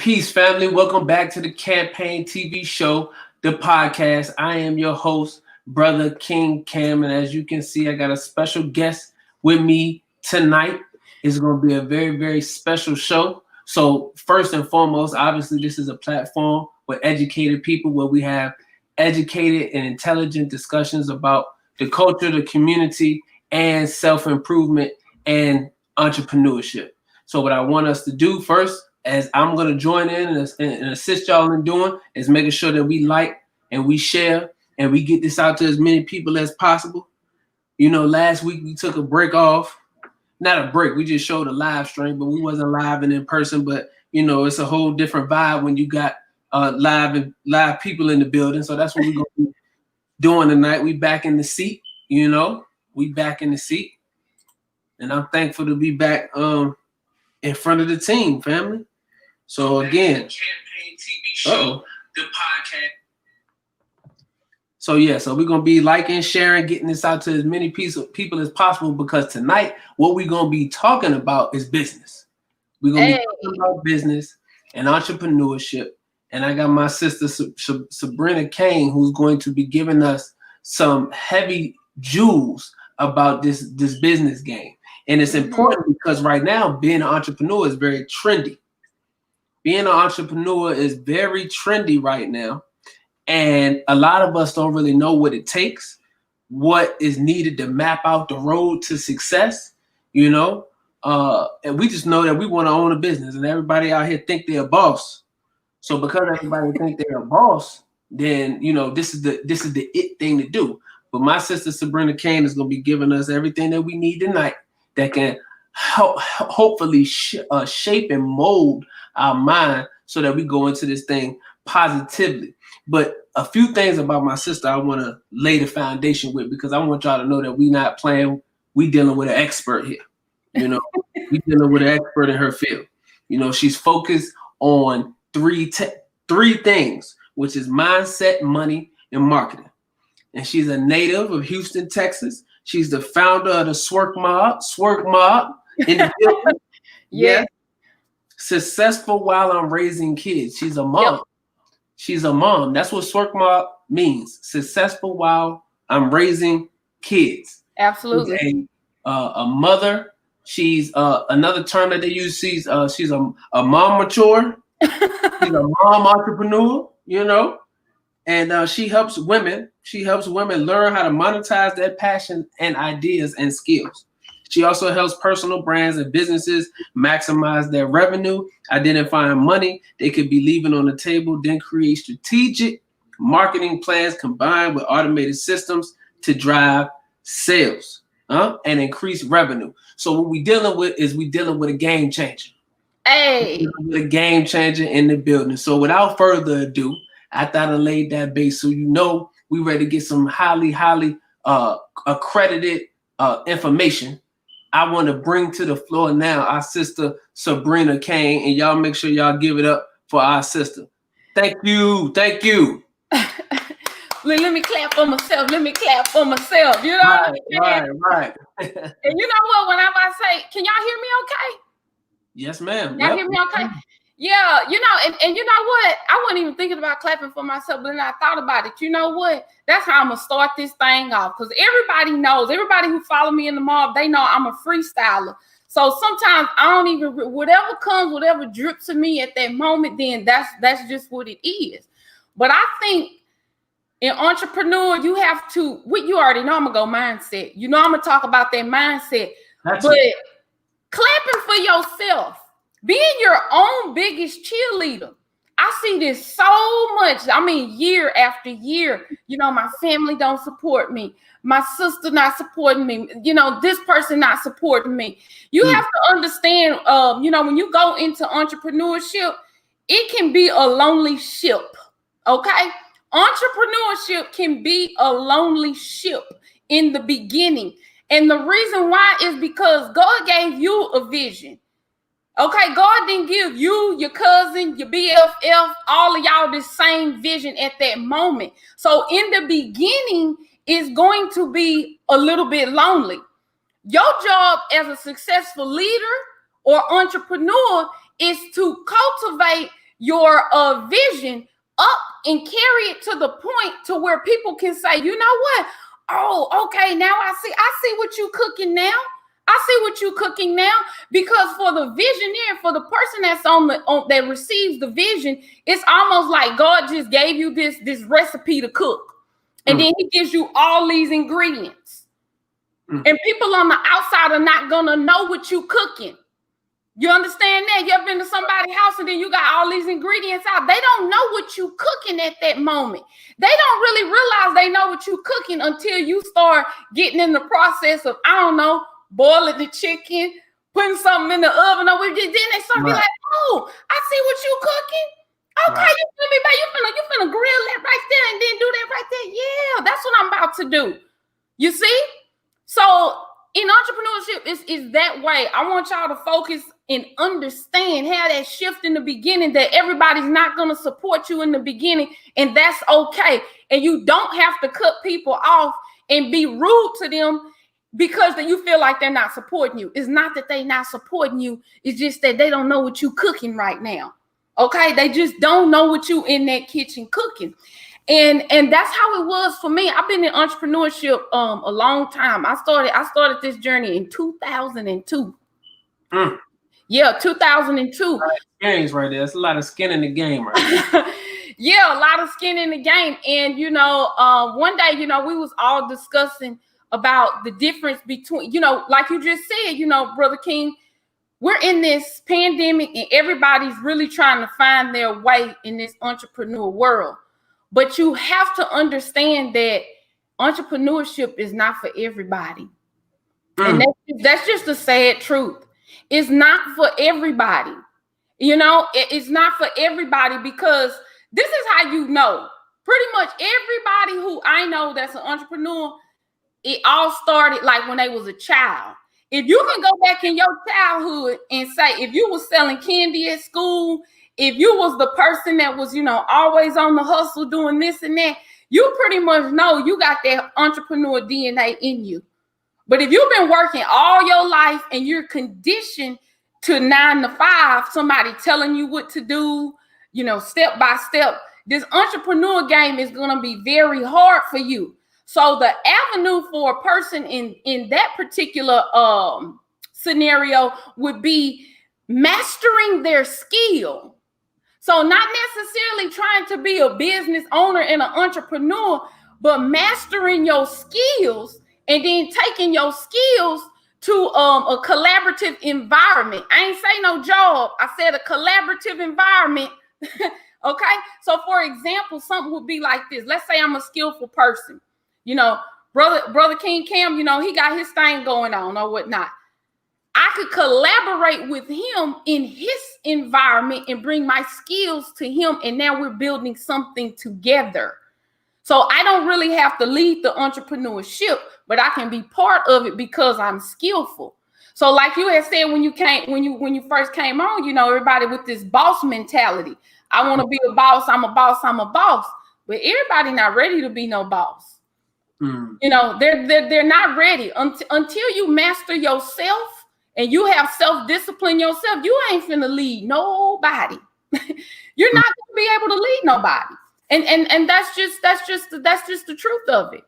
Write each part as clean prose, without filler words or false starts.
Peace, family. Welcome back to the Campaign TV show, the podcast. I am your host, Brother King Cam, and as you can see, I got a special guest with me tonight. It's going to be a very, very special show. So first and foremost, obviously, this is a platform with educated people where we have educated and intelligent discussions about the culture, the community, and self-improvement and entrepreneurship. So what I want us to do first, as I'm going to join in and assist y'all in doing, is making sure that we like and we share and we get this out to as many people as possible. You know, last week we took a break off. Not a break, we just showed a live stream, but we wasn't live and in person. But, you know, it's a whole different vibe when you got live people in the building. So that's what we're going to be doing tonight. We back in the seat, you know. We back in the seat. And I'm thankful to be back in front of the team, family. So again, Campaign TV show, the podcast. So yeah, so we're gonna be liking, sharing, getting this out to as many people as possible, because tonight what we're gonna be talking about is business. We're gonna be talking about business and entrepreneurship. And I got my sister Sabrina Kane, who's going to be giving us some heavy jewels about this business game. And it's important because right now being an entrepreneur is very trendy. Being an entrepreneur is very trendy right now. And a lot of us don't really know what it takes, what is needed to map out the road to success, you know. And we just know that we want to own a business, and everybody out here think they're a boss. So because everybody think they're a boss, then, you know, this is the it thing to do. But my sister Sabrina Kane is going to be giving us everything that we need tonight that can hopefully shape and mold our mind so that we go into this thing positively. But a few things about my sister I want to lay the foundation with, because I want y'all to know that we not playing. We dealing with an expert here. You know, we dealing with an expert in her field. You know, she's focused on three things, which is mindset, money, and marketing. And she's a native of Houston, Texas. She's the founder of the Swerk Mob in the building. Yeah. Successful while I'm raising kids. She's a mom. Yep. She's a mom. That's what Swerk Mob means. Successful while I'm raising kids. Absolutely. She's a mother. She's another term that they use. She's a mom mature. She's a mom entrepreneur, you know. And she helps women. She helps women learn how to monetize their passion and ideas and skills. She also helps personal brands and businesses maximize their revenue, identifying money they could be leaving on the table, then create strategic marketing plans combined with automated systems to drive sales and increase revenue. So what we're dealing with is a game changer. With a game changer in the building. So without further ado, I thought I laid that base so you know we ready to get some highly accredited information. I want to bring to the floor now our sister Sabrina Kane, and y'all make sure y'all give it up for our sister. Thank you. Let me clap for myself. You know Right. And you know what? Whenever I say, can y'all hear me okay? Yes, ma'am. Y'all hear me okay? Yeah, you know, and you know what? I wasn't even thinking about clapping for myself, but then I thought about it. You know what? That's how I'm gonna start this thing off, because everybody knows, everybody who follow me in the mob, they know I'm a freestyler. So sometimes I don't even, whatever drips to me at that moment, then that's just what it is. But I think in entrepreneur, you have to, you already know I'm gonna go mindset. You know I'm gonna talk about that mindset. But clapping for yourself, being your own biggest cheerleader. I see this so much. I mean, year after year, you know, my family don't support me. My sister not supporting me. You know, this person not supporting me. You have to understand, you know, when you go into entrepreneurship, it can be a lonely ship, okay? Entrepreneurship can be a lonely ship in the beginning. And the reason why is because God gave you a vision. Okay, God didn't give you, your cousin, your BFF, all of y'all the same vision at that moment. So in the beginning, it's going to be a little bit lonely. Your job as a successful leader or entrepreneur is to cultivate your vision up and carry it to the point to where people can say, you know what? Oh, okay, now I see what you cooking now. I see what you cooking now. Because for the visionary, for the person that's that receives the vision, it's almost like God just gave you this recipe to cook. And then he gives you all these ingredients. And people on the outside are not gonna know what you cooking. You understand that? You ever been to somebody's house and then you got all these ingredients out? They don't know what you cooking at that moment. They don't really realize they know what you cooking until you start getting in the process of, I don't know, boiling the chicken, putting something in the oven. Or then they start be like, oh, I see what you cooking. Okay, you feel me, babe? You finna grill that right there and then do that right there. Yeah, that's what I'm about to do. You see? So in entrepreneurship, is that way. I want y'all to focus and understand how that shift in the beginning, that everybody's not going to support you in the beginning, and that's okay. And you don't have to cut people off and be rude to them because that you feel like they're not supporting you. It's not that they're not supporting you. It's just that they don't know what you cooking right now. Okay, they just don't know what you in that kitchen cooking. And that's how it was for me. I've been in entrepreneurship a long time. I started this journey in 2002. Yeah, 2002. Experience right there. That's a lot of skin in the game right there. Yeah, a lot of skin in the game. And one day, we was all discussing about the difference between, like you just said, Brother King, we're in this pandemic and everybody's really trying to find their way in this entrepreneur world. But you have to understand that entrepreneurship is not for everybody. And that's just the sad truth. It's not for everybody. It's not for everybody, because this is how you know. Pretty much everybody who I know that's an entrepreneur, it all started like when they was a child. If you can go back in your childhood and say, if you was selling candy at school, if you was the person that was, always on the hustle doing this and that, you pretty much know you got that entrepreneur DNA in you. But if you've been working all your life and you're conditioned to 9 to 5, somebody telling you what to do, step by step, this entrepreneur game is going to be very hard for you. So the avenue for a person in that particular scenario would be mastering their skill. So not necessarily trying to be a business owner and an entrepreneur, but mastering your skills and then taking your skills to a collaborative environment. I ain't say no job. I said a collaborative environment. Okay. So for example, something would be like this. Let's say I'm a skillful person. Brother King Cam, he got his thing going on or whatnot. I could collaborate with him in his environment and bring my skills to him. And now we're building something together. So I don't really have to lead the entrepreneurship, but I can be part of it because I'm skillful. So like you had said, when you first came on, everybody with this boss mentality. I want to be a boss. I'm a boss. I'm a boss. But everybody not ready to be no boss. They're not ready until you master yourself. And you have self-discipline yourself, you ain't finna lead nobody. You're not gonna be able to lead nobody. And that's just the truth of it,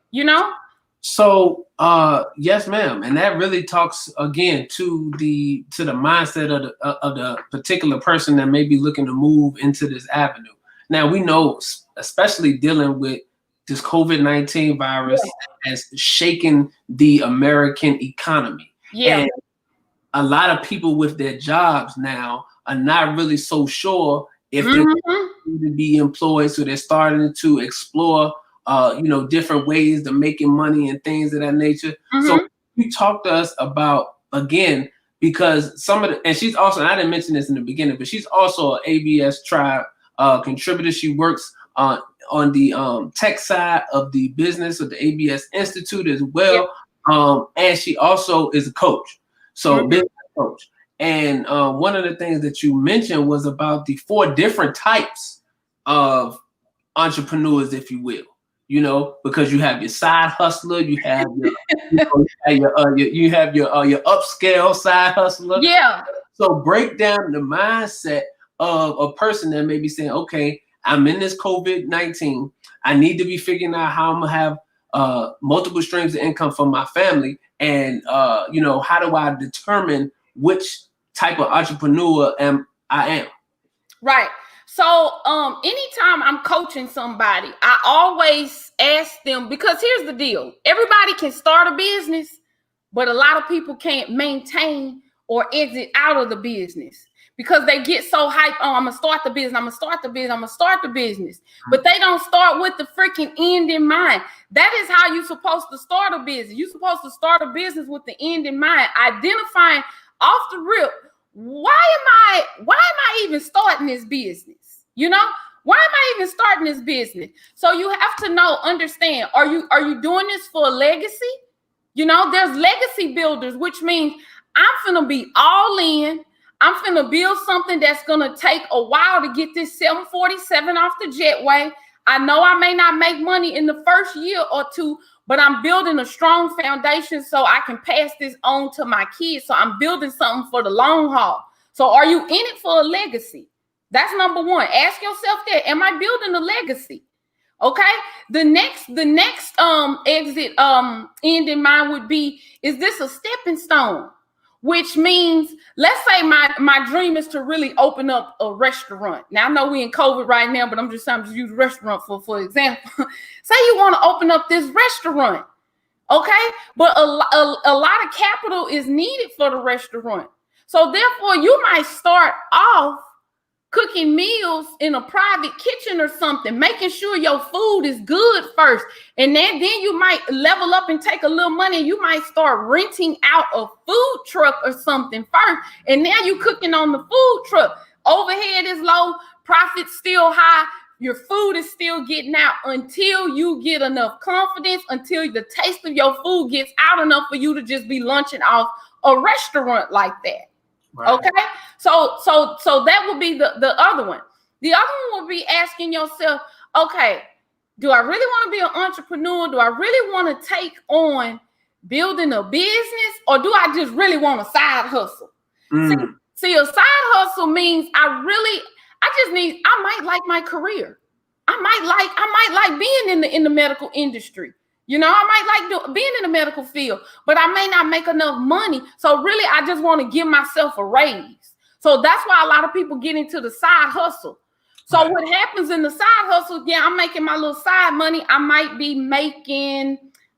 So yes, ma'am. And that really talks again to the mindset of the particular person that may be looking to move into this avenue. Now we know, especially dealing with this COVID-19 virus has shaken the American economy. Yeah. And a lot of people with their jobs now are not really so sure if they're going to be employed. So they're starting to explore, different ways of making money and things of that nature. So you talk to us about, again, because and she's also, and I didn't mention this in the beginning, but she's also an ABS Tribe contributor. She works on the tech side of the business of the ABS Institute as well. And she also is a coach. So business coach. And one of the things that you mentioned was about the 4 different types of entrepreneurs, if you will, because you have your side hustler, you have your upscale side hustler. Yeah. So break down the mindset of a person that may be saying, okay, I'm in this COVID-19. I need to be figuring out how I'm gonna have multiple streams of income for my family. And how do I determine which type of entrepreneur I am? Right. So anytime I'm coaching somebody, I always ask them, because here's the deal. Everybody can start a business, but a lot of people can't maintain or exit out of the business because they get so hyped. Oh, I'm going to start the business. I'm going to start the business. I'm going to start the business. But they don't start with the freaking end in mind. That is how you're supposed to start a business. You're supposed to start a business with the end in mind, identifying off the rip, why am I even starting this business? Why am I even starting this business? So you have to understand, are you doing this for a legacy? There's legacy builders, which means I'm finna be all in. I'm finna build something that's gonna take a while to get this 747 off the jetway. I know I may not make money in the first year or two, but I'm building a strong foundation so I can pass this on to my kids. So I'm building something for the long haul. So are you in it for a legacy? That's number one. Ask yourself that. Am I building a legacy? Okay. The next exit end in mind would be, is this a stepping stone? Which means, let's say my dream is to really open up a restaurant. Now, I know we in COVID right now, but I'm just trying to use restaurant for example. Say you want to open up this restaurant, okay? But a lot of capital is needed for the restaurant. So therefore, you might start off cooking meals in a private kitchen or something, making sure your food is good first. And then you might level up and take a little money. You might start renting out a food truck or something first. And now you're cooking on the food truck. Overhead is low, profit's still high. Your food is still getting out until you get enough confidence, until the taste of your food gets out enough for you to just be lunching off a restaurant like that. Right. Okay, so that would be the other one. The other one would be asking yourself, okay, do I really want to be an entrepreneur? Do I really want to take on building a business, or do I just really want a side hustle? See, a side hustle means I might like my career. I might like being in the medical industry. I might like being in the medical field, but I may not make enough money. So really, I just want to give myself a raise. So that's why a lot of people get into the side hustle. So right. What happens in the side hustle, I'm making my little side money. I might be making,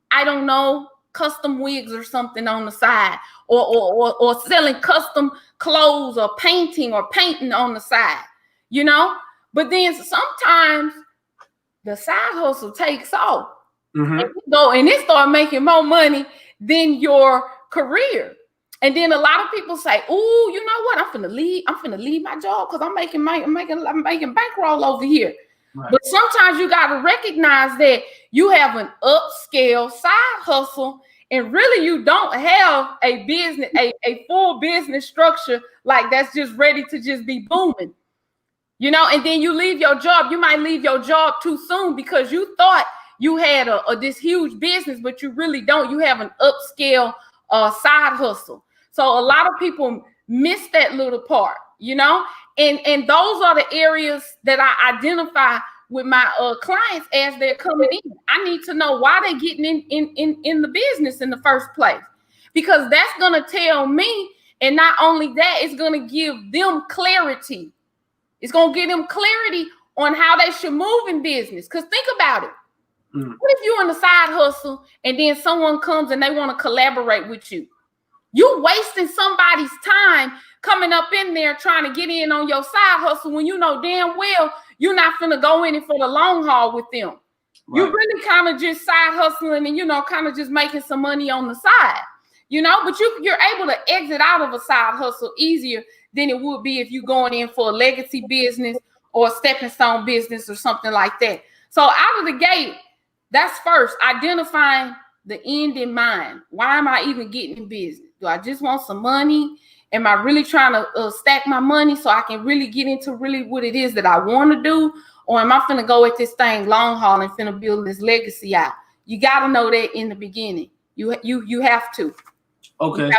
I don't know, custom wigs or something on the side, or selling custom clothes or painting on the side, But then sometimes the side hustle takes off. Mm-hmm. And it start making more money than your career. And then a lot of people say, "Oh, you know what? I'm finna leave my job because I'm making bankroll over here." Right. But sometimes you got to recognize that you have an upscale side hustle, and really you don't have a business, a full business structure like that's just ready to just be booming. And then you leave your job. You might leave your job too soon because you thought you had this huge business, but you really don't. You have an upscale side hustle. So a lot of people miss that little part, and those are the areas that I identify with my clients as they're coming in. I need to know why they're getting in the business in the first place, because that's going to tell me, and not only that, it's going to give them clarity. It's going to give them clarity on how they should move in business. Because think about it. What if you're in the side hustle and then someone comes and they want to collaborate with you? You wasting somebody's time coming up in there trying to get in on your side hustle when you know damn well you're not finna go in it for the long haul with them. Right. You're really kind of just side hustling and, kind of just making some money on the side, but you're able to exit out of a side hustle easier than it would be if you're going in for a legacy business or a stepping stone business or something like that. So out of the gate, that's first, identifying the end in mind. Why am I even getting in business? Do I just want some money? Am I really trying to stack my money so I can really get into really what it is that I want to do? Or am I finna go at this thing long haul and finna build this legacy out? You got to know that in the beginning. You have to. Okay.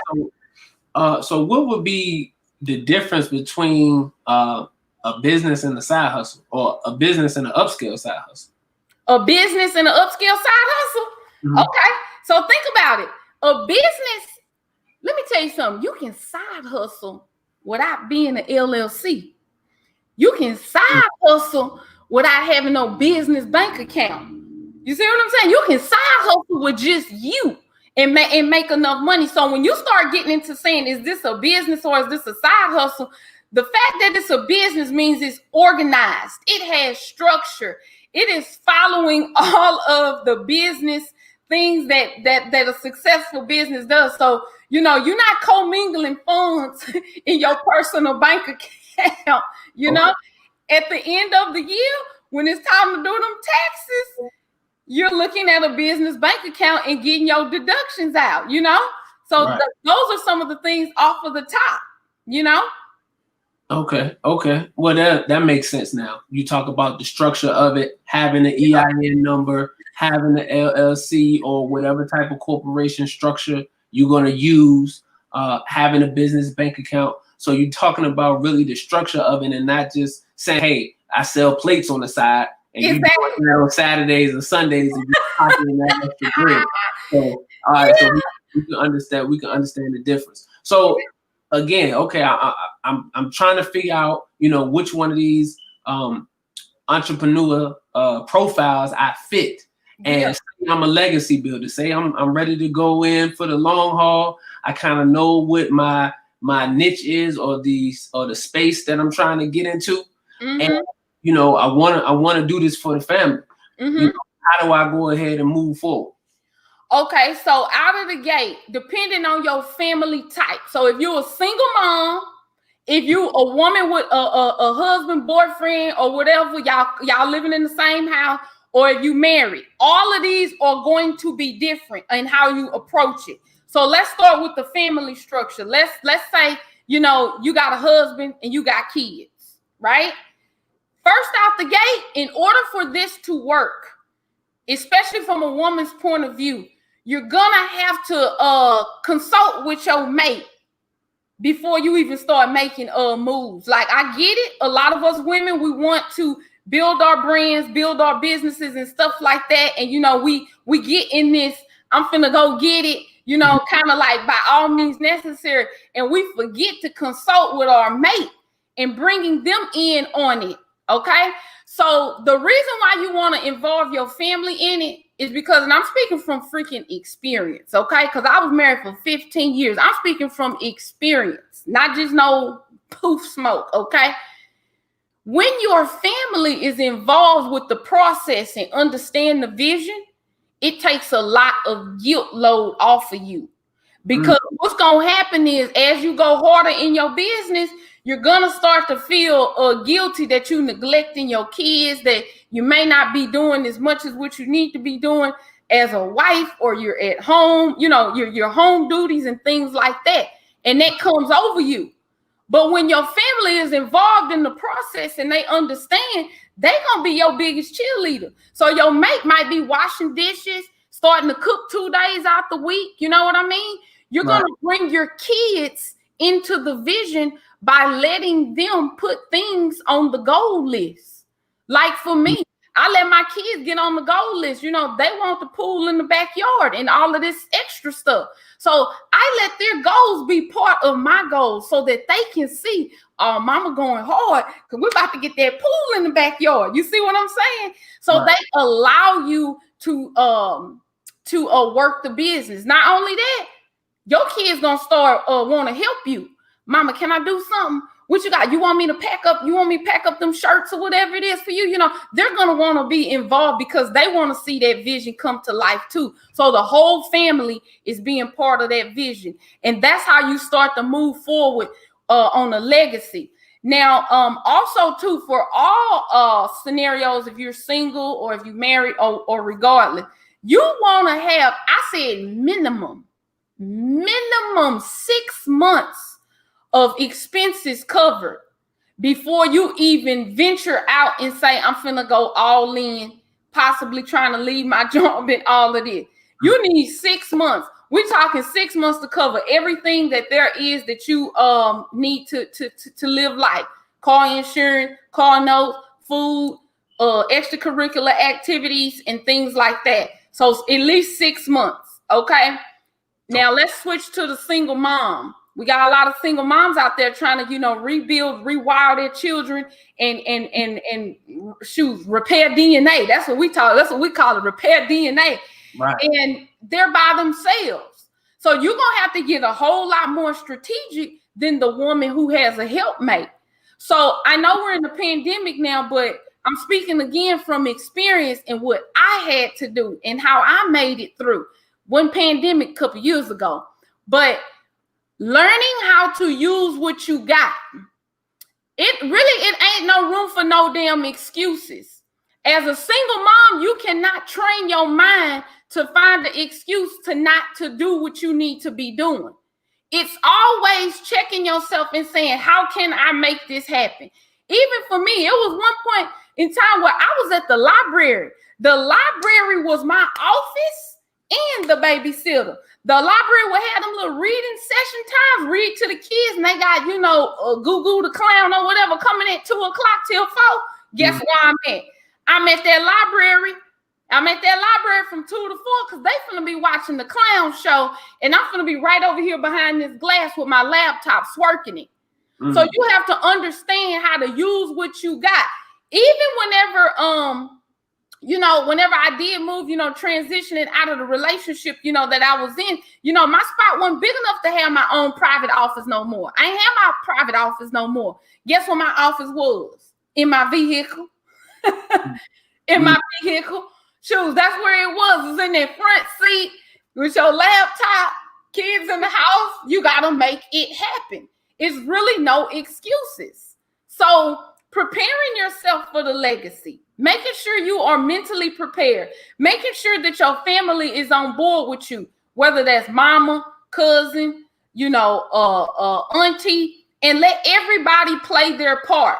So what would be the difference between a business and a side hustle, or a business and an upscale side hustle? A business and an upscale side hustle? Mm-hmm. Okay, so think about it. A business, let me tell you something. You can side hustle without being an LLC. You can side hustle without having no business bank account. You see what I'm saying? You can side hustle with just you and make enough money. So when you start getting into saying, is this a business or is this a side hustle? The fact that it's a business means it's organized. It has structure. It is following all of the business things that a successful business does. So, you're not commingling funds in your personal bank account. At the end of the year, when it's time to do them taxes, you're looking at a business bank account and getting your deductions out, So right. Those are some of the things off of the top, Okay. Well, that makes sense now. You talk about the structure of it, having the EIN number, having the LLC or whatever type of corporation structure you're going to use, having a business bank account. So you're talking about really the structure of it and not just saying, hey, I sell plates on the side and exactly. You do it on Saturdays and Sundays and you're pocketing that extra bread. So, all right, so we can understand the difference. So again, okay, I'm trying to figure out, which one of these entrepreneur profiles I fit. And say I'm a legacy builder. Say I'm ready to go in for the long haul. I kind of know what my niche is or the space that I'm trying to get into. Mm-hmm. And I want to do this for the family. Mm-hmm. How do I go ahead and move forward? Okay, so out of the gate, depending on your family type. So if you're a single mom, if you a woman with a husband, boyfriend, or whatever, y'all living in the same house, or if you married, all of these are going to be different in how you approach it. So let's start with the family structure. Let's say, you got a husband and you got kids, right? First out the gate, in order for this to work, especially from a woman's point of view, you're gonna have to consult with your mate before you even start making moves. Like, I get it. A lot of us women, we want to build our brands, build our businesses and stuff like that. And, we get in this, I'm finna go get it, kind of like by all means necessary. And we forget to consult with our mate and bringing them in on it. Okay. So the reason why you want to involve your family in it is because, and I'm speaking from freaking experience. Okay. Because I was married for 15 years. I'm speaking from experience, not just no poof smoke. Okay. When your family is involved with the process and understand the vision, it takes a lot of guilt load off of you. Because what's going to happen is, as you go harder in your business, you're going to start to feel guilty that you're neglecting your kids, that you may not be doing as much as what you need to be doing as a wife, or you're at home, your home duties and things like that. And that comes over you. But when your family is involved in the process and they understand, they're going to be your biggest cheerleader. So your mate might be washing dishes, starting to cook 2 days out the week. You know what I mean? You're going to bring your kids into the vision by letting them put things on the goal list. Like for me, I let my kids get on the goal list. They want the pool in the backyard and all of this extra stuff. So I let their goals be part of my goals so that they can see, oh, mama going hard because we're about to get that pool in the backyard. You see what I'm saying? So they allow you to work the business. Not only that, your kids gonna start want to help you. Mama, can I do something? What you got? You want me to pack up? You want me to pack up them shirts or whatever it is for you? They're going to want to be involved because they want to see that vision come to life too. So the whole family is being part of that vision. And that's how you start to move forward on a legacy. Now, also too, for all scenarios, if you're single or if you're married or regardless, you want to have, I said minimum 6 months of expenses covered before you even venture out and say, I'm finna go all in, possibly trying to leave my job and all of this. You need 6 months. We're talking 6 months to cover everything that there is that you need to live life. car insurance, car notes, food, extracurricular activities, and things like that. So at least 6 months. Okay. Now let's switch to the single mom. We got a lot of single moms out there trying to, rebuild, rewire their children and repair DNA. That's what we call it, repair DNA. Right. And they're by themselves. So you're gonna have to get a whole lot more strategic than the woman who has a helpmate. So I know we're in the pandemic now, but I'm speaking again from experience and what I had to do and how I made it through one pandemic a couple years ago. But learning how to use what you got, it ain't no room for no damn excuses. As a single mom, you cannot train your mind to find the excuse to not to do what you need to be doing. It's always checking yourself and saying, how can I make this happen? Even for me, it was one point in time where I was at the library. The library was my office and the babysitter. The library would have them little reading session times, read to the kids, and they got, Goo the Clown or whatever coming at 2 o'clock till 4. Guess where I'm at? I'm at that library. I'm at that library from 2 to 4 because they finna be watching the clown show, and I'm finna be right over here behind this glass with my laptop swerking it. Mm-hmm. So you have to understand how to use what you got. Even whenever I did move, transitioning out of the relationship, that I was in, my spot wasn't big enough to have my own private office no more. I ain't have my private office no more. Guess what my office was? In my vehicle. In my vehicle. Shoes, that's where it was. It was in that front seat with your laptop, kids in the house. You got to make it happen. It's really no excuses. So preparing yourself for the legacy, making sure you are mentally prepared, making sure that your family is on board with you, whether that's mama, cousin, auntie, and let everybody play their part.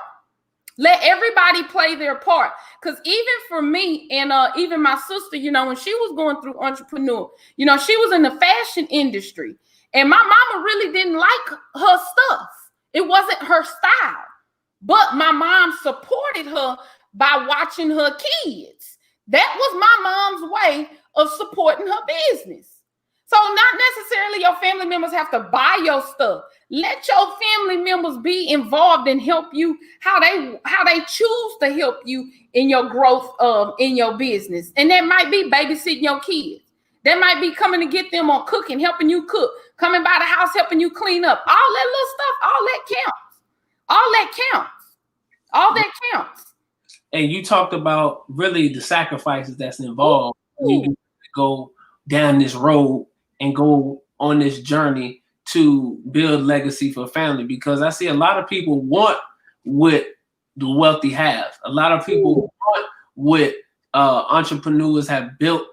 Let everybody play their part. Because even for me and even my sister, when she was going through entrepreneur, she was in the fashion industry. And my mama really didn't like her stuff. It wasn't her style. But my mom supported her by watching her kids. That was my mom's way of supporting her business. So not necessarily your family members have to buy your stuff. Let your family members be involved and help you how they choose to help you in your growth in your business. And that might be babysitting your kids. That might be coming to get them or cooking, helping you cook, coming by the house, helping you clean up. All that little stuff, all that counts. All that counts. All that counts. And you talked about really the sacrifices that's involved when you go down this road and go on this journey to build legacy for family, because I see a lot of people want what the wealthy have. A lot of people want what entrepreneurs have built,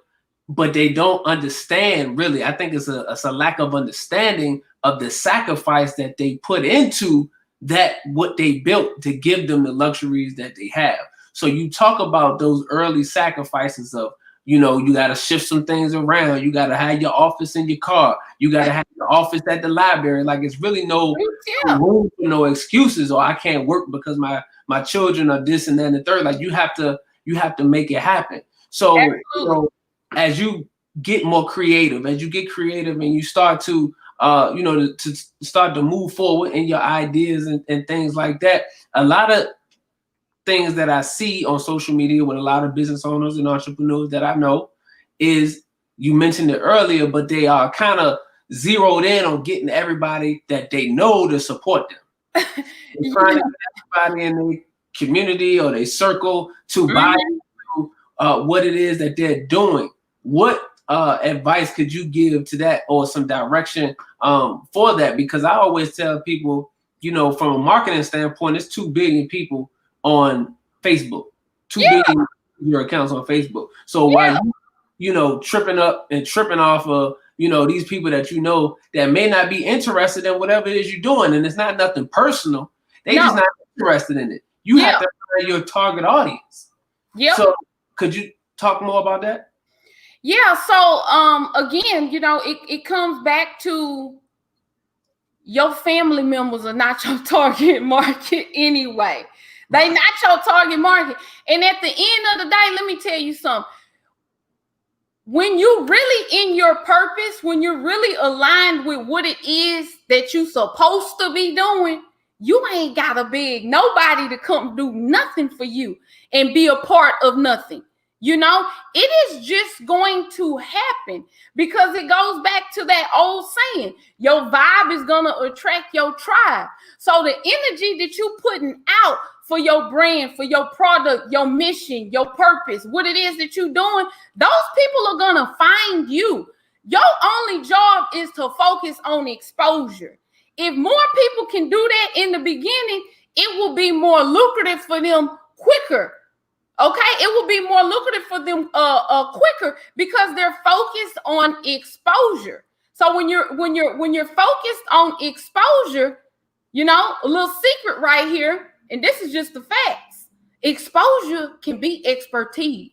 but they don't understand really. I think it's a lack of understanding of the sacrifice that they put into that, what they built to give them the luxuries that they have. So you talk about those early sacrifices of, you got to shift some things around. You got to have your office in your car. You got to have your office at the library. Like, it's really no room for no excuses, or I can't work because my children are this and that and the third. Like, you have to make it happen. So, as you get more creative, and you start to, to start to move forward in your ideas and things like that, a lot of things that I see on social media with a lot of business owners and entrepreneurs that I know is, you mentioned it earlier, but they are kind of zeroed in on getting everybody that they know to support them. They're trying to get everybody in their community or their circle to buy into what it is that they're doing. What advice could you give to that, or some direction for that? Because I always tell people, from a marketing standpoint, it's 2 billion people on Facebook, 2 billion your accounts on Facebook. So while you tripping up and tripping off of these people that that may not be interested in whatever it is you're doing, and it's not nothing personal, they just not interested in it. You have to find your target audience. So could you talk more about that? Again, it comes back to your family members are not your target market anyway. They not your target market. And at the end of the day, let me tell you something. When you really in your purpose, when you're really aligned with what it is that you're supposed to be doing, you ain't got to beg nobody to come do nothing for you and be a part of nothing. You know, it is just going to happen because it goes back to that old saying, your vibe is going to attract your tribe. So the energy that you putting out for your brand, for your product, your mission, your purpose, what it is that you're doing, those people are going to find you. Your only job is to focus on exposure. If more people can do that in the beginning, it will be more lucrative for them quicker. Okay, it will be more lucrative for them quicker because they're focused on exposure. So when you're focused on exposure, you know, a little secret right here, and this is just the facts. Exposure can be expertise.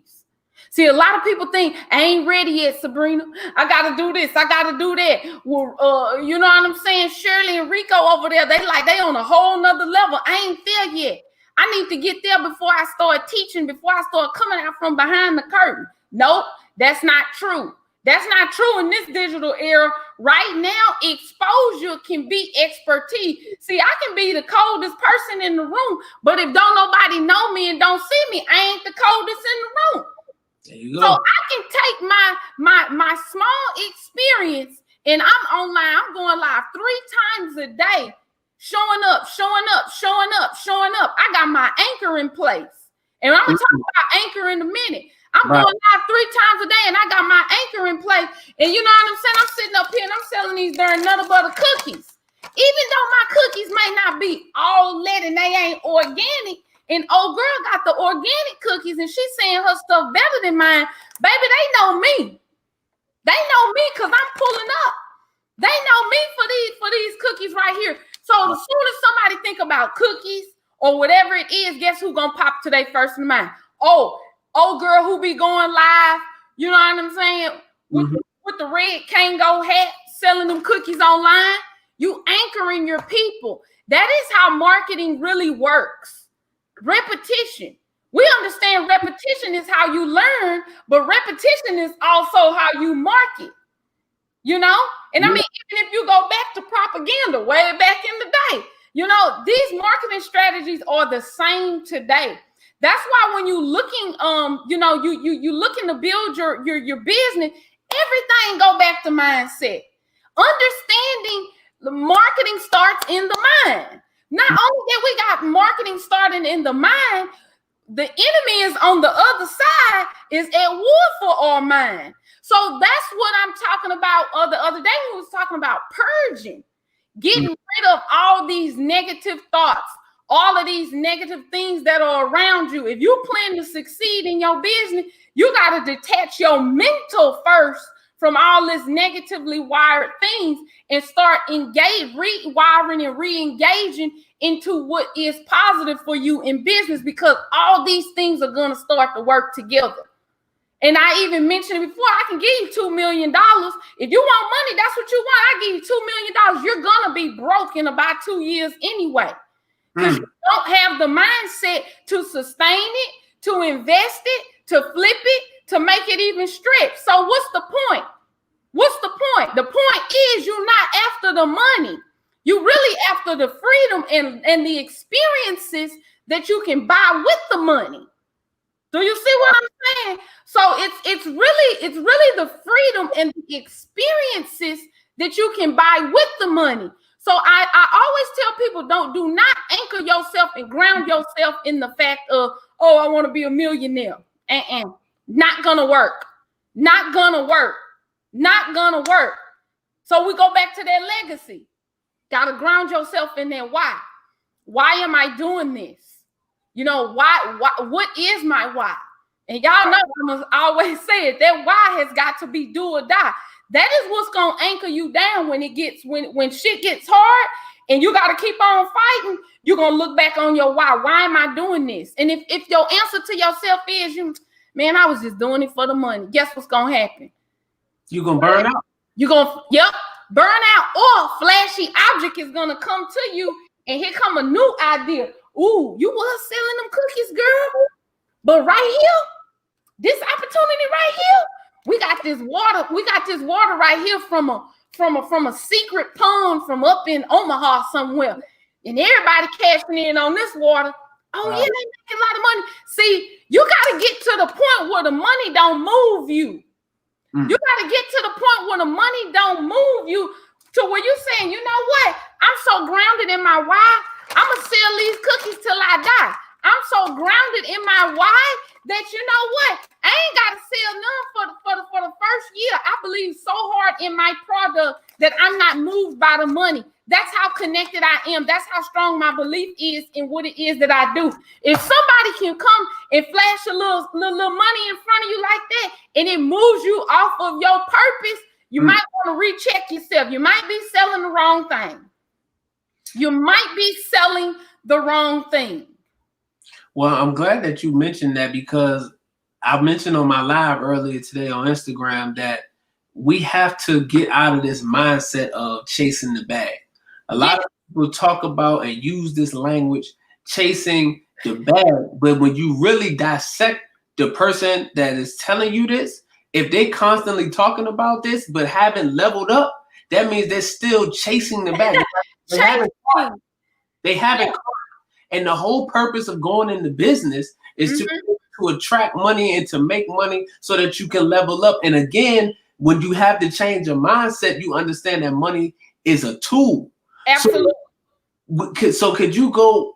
See, a lot of people think, I ain't ready yet, Sabrina. I got to do this. I got to do that. Well, you know what I'm saying? Shirley and Rico over there, they on a whole nother level. I ain't there yet. I need to get there before I start teaching, before I start coming out from behind the curtain. Nope, that's not true. That's not true in this digital era. Right now, exposure can be expertise. See, I can be the coldest person in the room, but if don't nobody know me and don't see me, I ain't the coldest in the room. There you go. So I can take my small experience and I'm online. I'm going live 3 times a day, showing up. I got my anchor in place. And I'm going to talk about anchor in a minute. I'm going live 3 times a day and I got my anchor in place. And you know what I'm saying? I'm sitting up here and I'm selling these darn Nutter Butter cookies. Even though my cookies may not be all lit and they ain't organic, and old girl got the organic cookies and she's saying her stuff better than mine. Baby, they know me. They know me because I'm pulling up. They know me for these cookies right here. So as soon as somebody think about cookies or whatever it is, guess who gonna pop to their first in mind? Oh, old girl who be going live, you know what I'm saying? With the red Kango hat, selling them cookies online. You anchoring your people. That is how marketing really works. Repetition. We understand repetition is how you learn, but repetition is also how you market. You know? And I mean, even if you go back to propaganda, way back in the day, you know, these marketing strategies are the same today. That's why when you looking, you know, you looking to build your business, everything go back to mindset. Understanding the marketing starts in the mind. Not only that we got marketing starting in the mind, the enemy is on the other side, is at war for our mind. So that's what I'm talking about the other day. We was talking about purging, getting rid of all these negative thoughts, all of these negative things that are around you. If you plan to succeed in your business, you got to detach your mental first from all this negatively wired things and start rewiring and re-engaging into what is positive for you in business, because all these things are going to start to work together. And I even mentioned it before, I can give you $2 million. If you want money, that's what you want. I give you $2 million. You're going to be broke in about 2 years anyway, because you don't have the mindset to sustain it, to invest it, to flip it, to make it even stretch. So what's the point? What's the point? The point is you're not after the money. You're really after the freedom and the experiences that you can buy with the money. Do you see what I'm saying? So it's really the freedom and the experiences that you can buy with the money. So I always tell people, do not anchor yourself and ground yourself in the fact of, oh, I want to be a millionaire. Not gonna work. Not gonna work. Not gonna work. So we go back to that legacy. Gotta ground yourself in that why. Why am I doing this? You know, why what is my why? And y'all know I must always say it. That why has got to be do or die. That is what's gonna anchor you down when shit gets hard and you gotta keep on fighting. You're gonna look back on your why. Why am I doing this? And if your answer to yourself is man, I was just doing it for the money, guess what's gonna happen? You're gonna burn out. You're gonna, burnout or flashy object is gonna come to you, and here come a new idea. Ooh, you was selling them cookies, girl. But right here, this opportunity right here, we got this water right here from a secret pond from up in Omaha somewhere. And everybody cashing in on this water. Oh, yeah, they making a lot of money. See, you got to get to the point where the money don't move you. You got to get to the point where the money don't move you to where you're saying, you know what? I'm so grounded in my why. I'm going to sell these cookies till I die. I'm so grounded in my why that, you know what? I ain't got to sell none for the first year. I believe so hard in my product that I'm not moved by the money. That's how connected I am. That's how strong my belief is in what it is that I do. If somebody can come and flash a little money in front of you like that, and it moves you off of your purpose, you might want to recheck yourself. You might be selling the wrong thing. You might be selling the wrong thing. Well, I'm glad that you mentioned that, because I mentioned on my live earlier today on Instagram that we have to get out of this mindset of chasing the bag. A lot of people talk about and use this language, chasing the bag, but when you really dissect the person that is telling you this, if they constantly talking about this but haven't leveled up, that means they're still chasing the bag. They haven't caught. And the whole purpose of going into business is to attract money and to make money so that you can level up. And again, when you have to change your mindset, you understand that money is a tool. Absolutely. So could you go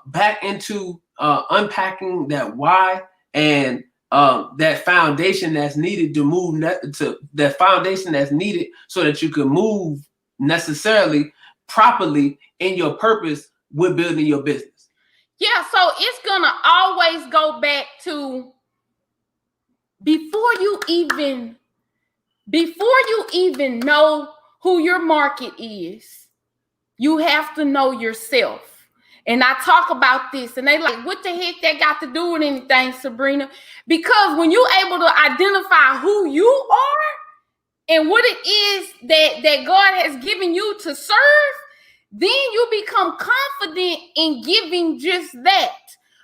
back into unpacking that why and that foundation that's needed to move to that foundation that's needed so that you can move necessarily properly in your purpose with building your business? Yeah, so it's gonna always go back to before you even know who your market is, you have to know yourself. And I talk about this, and they like, what the heck that got to do with anything, Sabrina? Because when you're able to identify who you are and what it is that God has given you to serve, then you become confident in giving just that.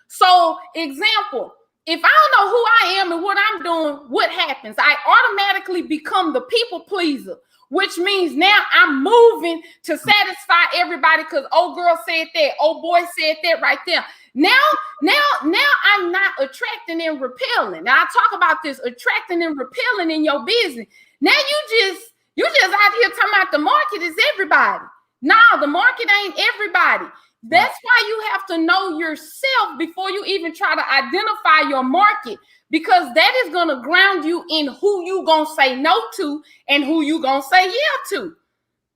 So, example, if I don't know who I am and what I'm doing, what happens? I automatically become the people pleaser, which means now I'm moving to satisfy everybody because old girl said that, old boy said that right there. Now I'm not attracting and repelling. Now I talk about this attracting and repelling in your business. Now you just out here talking about the market is everybody. No, the market ain't everybody. That's why you have to know yourself before you even try to identify your market, because that is going to ground you in who you going to say no to and who you going to say yeah to.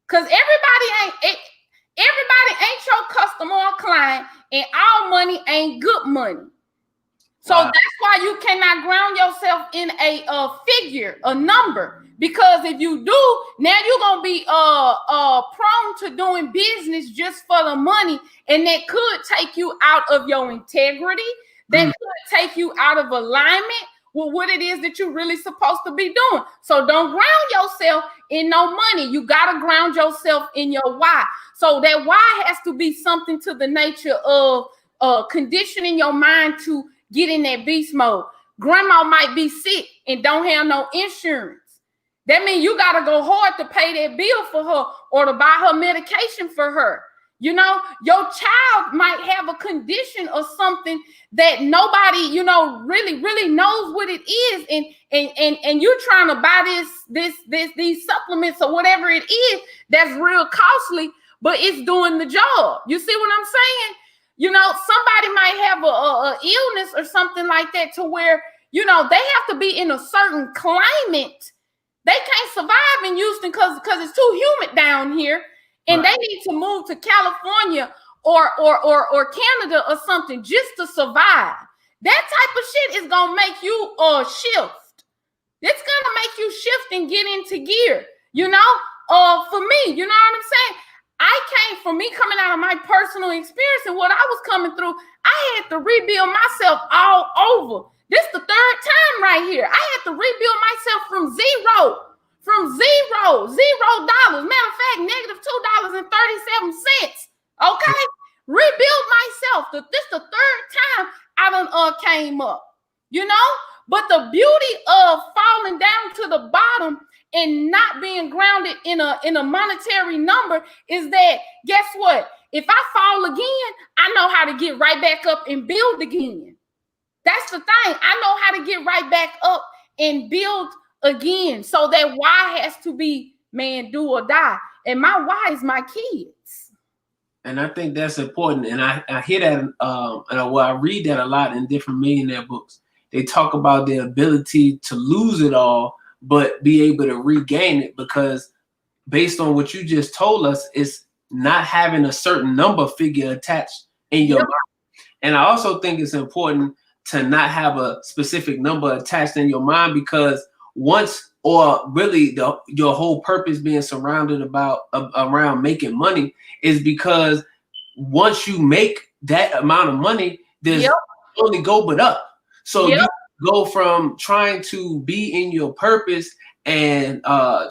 Because everybody ain't your customer or client, and all money ain't good money. So that's why you cannot ground yourself in a figure, a number. Because if you do, now you're gonna be prone to doing business just for the money, and that could take you out of your integrity. That could take you out of alignment with what it is that you're really supposed to be doing. So don't ground yourself in no money. You gotta ground yourself in your why. So that why has to be something to the nature of conditioning your mind to get in that beast mode. Grandma might be sick and don't have no insurance. That means you got to go hard to pay that bill for her or to buy her medication for her. You know, your child might have a condition or something that nobody, you know, really knows what it is. And you're trying to buy these supplements or whatever it is that's real costly, but it's doing the job. You see what I'm saying? You know, somebody might have a illness or something like that to where, you know, they have to be in a certain climate. They can't survive in Houston because it's too humid down here, and they need to move to California or Canada or something just to survive. That type of shit is gonna make you shift. It's gonna make you shift and get into gear. You know, for me, you know what I'm saying? For me coming out of my personal experience and what I was coming through, I had to rebuild myself all over. This is the third time right here. I had to rebuild myself from from $0. Matter of fact, -$2.37. Okay, rebuild myself. This the third time I done came up. You know, but the beauty of falling down to the bottom and not being grounded in a monetary number is that, guess what? If I fall again, I know how to get right back up and build again. That's the thing. I know how to get right back up and build again. So that why has to be, man, do or die. And my why is my kids. And I think that's important. And I hear that, and I read that a lot in different millionaire books. They talk about the ability to lose it all, but be able to regain it, because based on what you just told us, it's not having a certain number figure attached in your mind. And I also think it's important to not have a specific number attached in your mind, because once, or really your whole purpose being surrounded around making money is because once you make that amount of money, there's only go but up. So you go from trying to be in your purpose and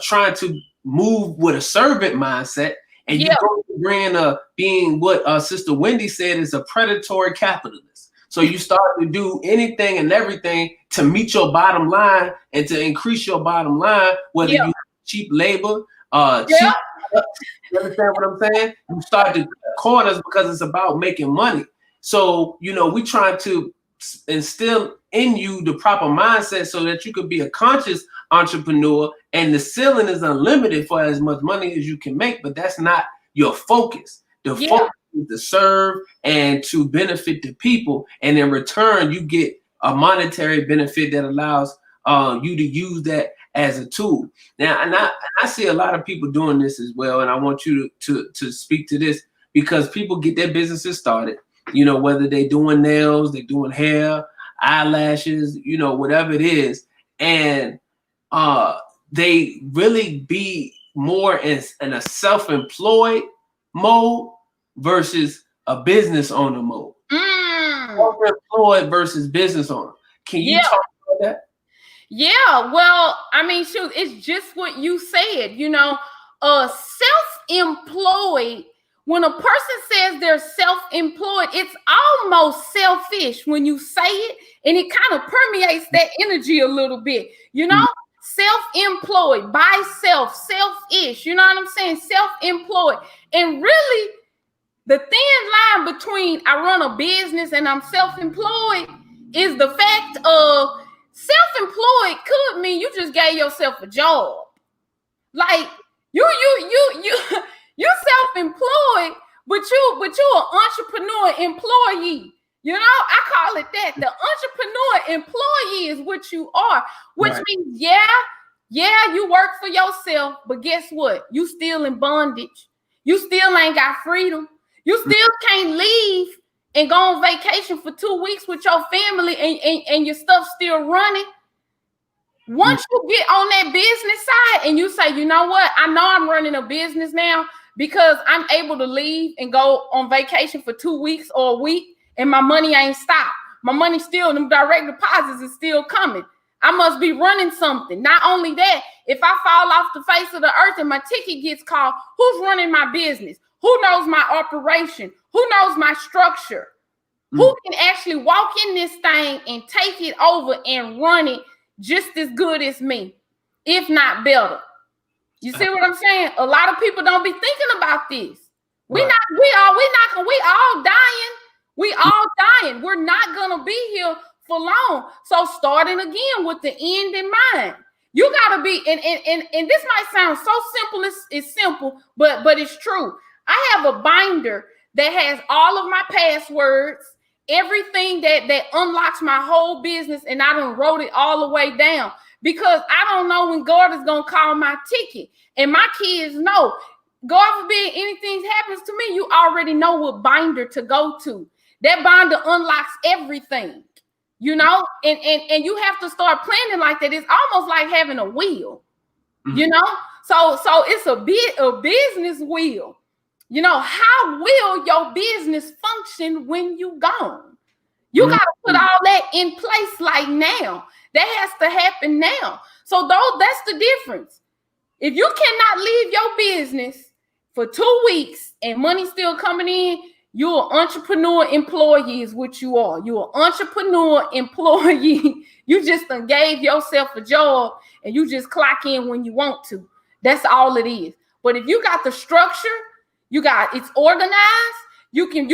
trying to move with a servant mindset, and you go to being what Sister Wendy said is a predatory capitalist. So you start to do anything and everything to meet your bottom line and to increase your bottom line, whether you cheap labor, cheap. You understand what I'm saying? You start to cut corners because it's about making money. So, you know, we try to instill in you the proper mindset so that you could be a conscious entrepreneur, and the ceiling is unlimited for as much money as you can make, but that's not your focus. The focus is to serve and to benefit the people, and in return you get a monetary benefit that allows you to use that as a tool. Now, and I see a lot of people doing this as well, and I want you to speak to this, because people get their businesses started, you know, whether they're doing nails, they're doing hair, eyelashes, you know, whatever it is, and they really be more in a self-employed mode versus a business owner mode. Self-employed versus business owner. Can you talk about that? Yeah, well, I mean, shoot, it's just what you said, you know, self-employed. When a person says they're self-employed, it's almost selfish when you say it, and it kind of permeates that energy a little bit, you know, self-employed, by self, selfish, you know what I'm saying? Self-employed. And really, the thin line between I run a business and I'm self-employed is the fact of self-employed could mean you just gave yourself a job. Like you self-employed, but you an entrepreneur employee. You know, I call it that. The entrepreneur employee is what you are, which means, you work for yourself, but guess what? You still in bondage. You still ain't got freedom. You still can't leave and go on vacation for 2 weeks with your family and your stuff still running. Once you get on that business side and you say, you know what? I know I'm running a business now because I'm able to leave and go on vacation for 2 weeks or a week, and my money ain't stopped. My money still, them direct deposits is still coming. I must be running something. Not only that, if I fall off the face of the earth and my ticket gets called, who's running my business? Who knows my operation? Who knows my structure? Who can actually walk in this thing and take it over and run it just as good as me, if not better? You see what I'm saying? A lot of people don't be thinking about this. We all dying. We all dying. We're not gonna be here for long. So starting again with the end in mind. You gotta be, and this might sound so simple, it's simple, but it's true. I have a binder that has all of my passwords, everything that unlocks my whole business, and I done wrote it all the way down because I don't know when God is gonna call my ticket. And my kids know, God forbid anything happens to me, you already know what binder to go to. That binder unlocks everything, you know, and you have to start planning like that. It's almost like having a wheel, you know. So it's a business wheel. You know, how will your business function when you gone? You got to put all that in place like now. That has to happen now. So that's the difference. If you cannot leave your business for 2 weeks and money still coming in, you're an entrepreneur employee is what you are. You're an entrepreneur employee. You just done gave yourself a job and you just clock in when you want to. That's all it is. But if you got the structure, it's organized, you can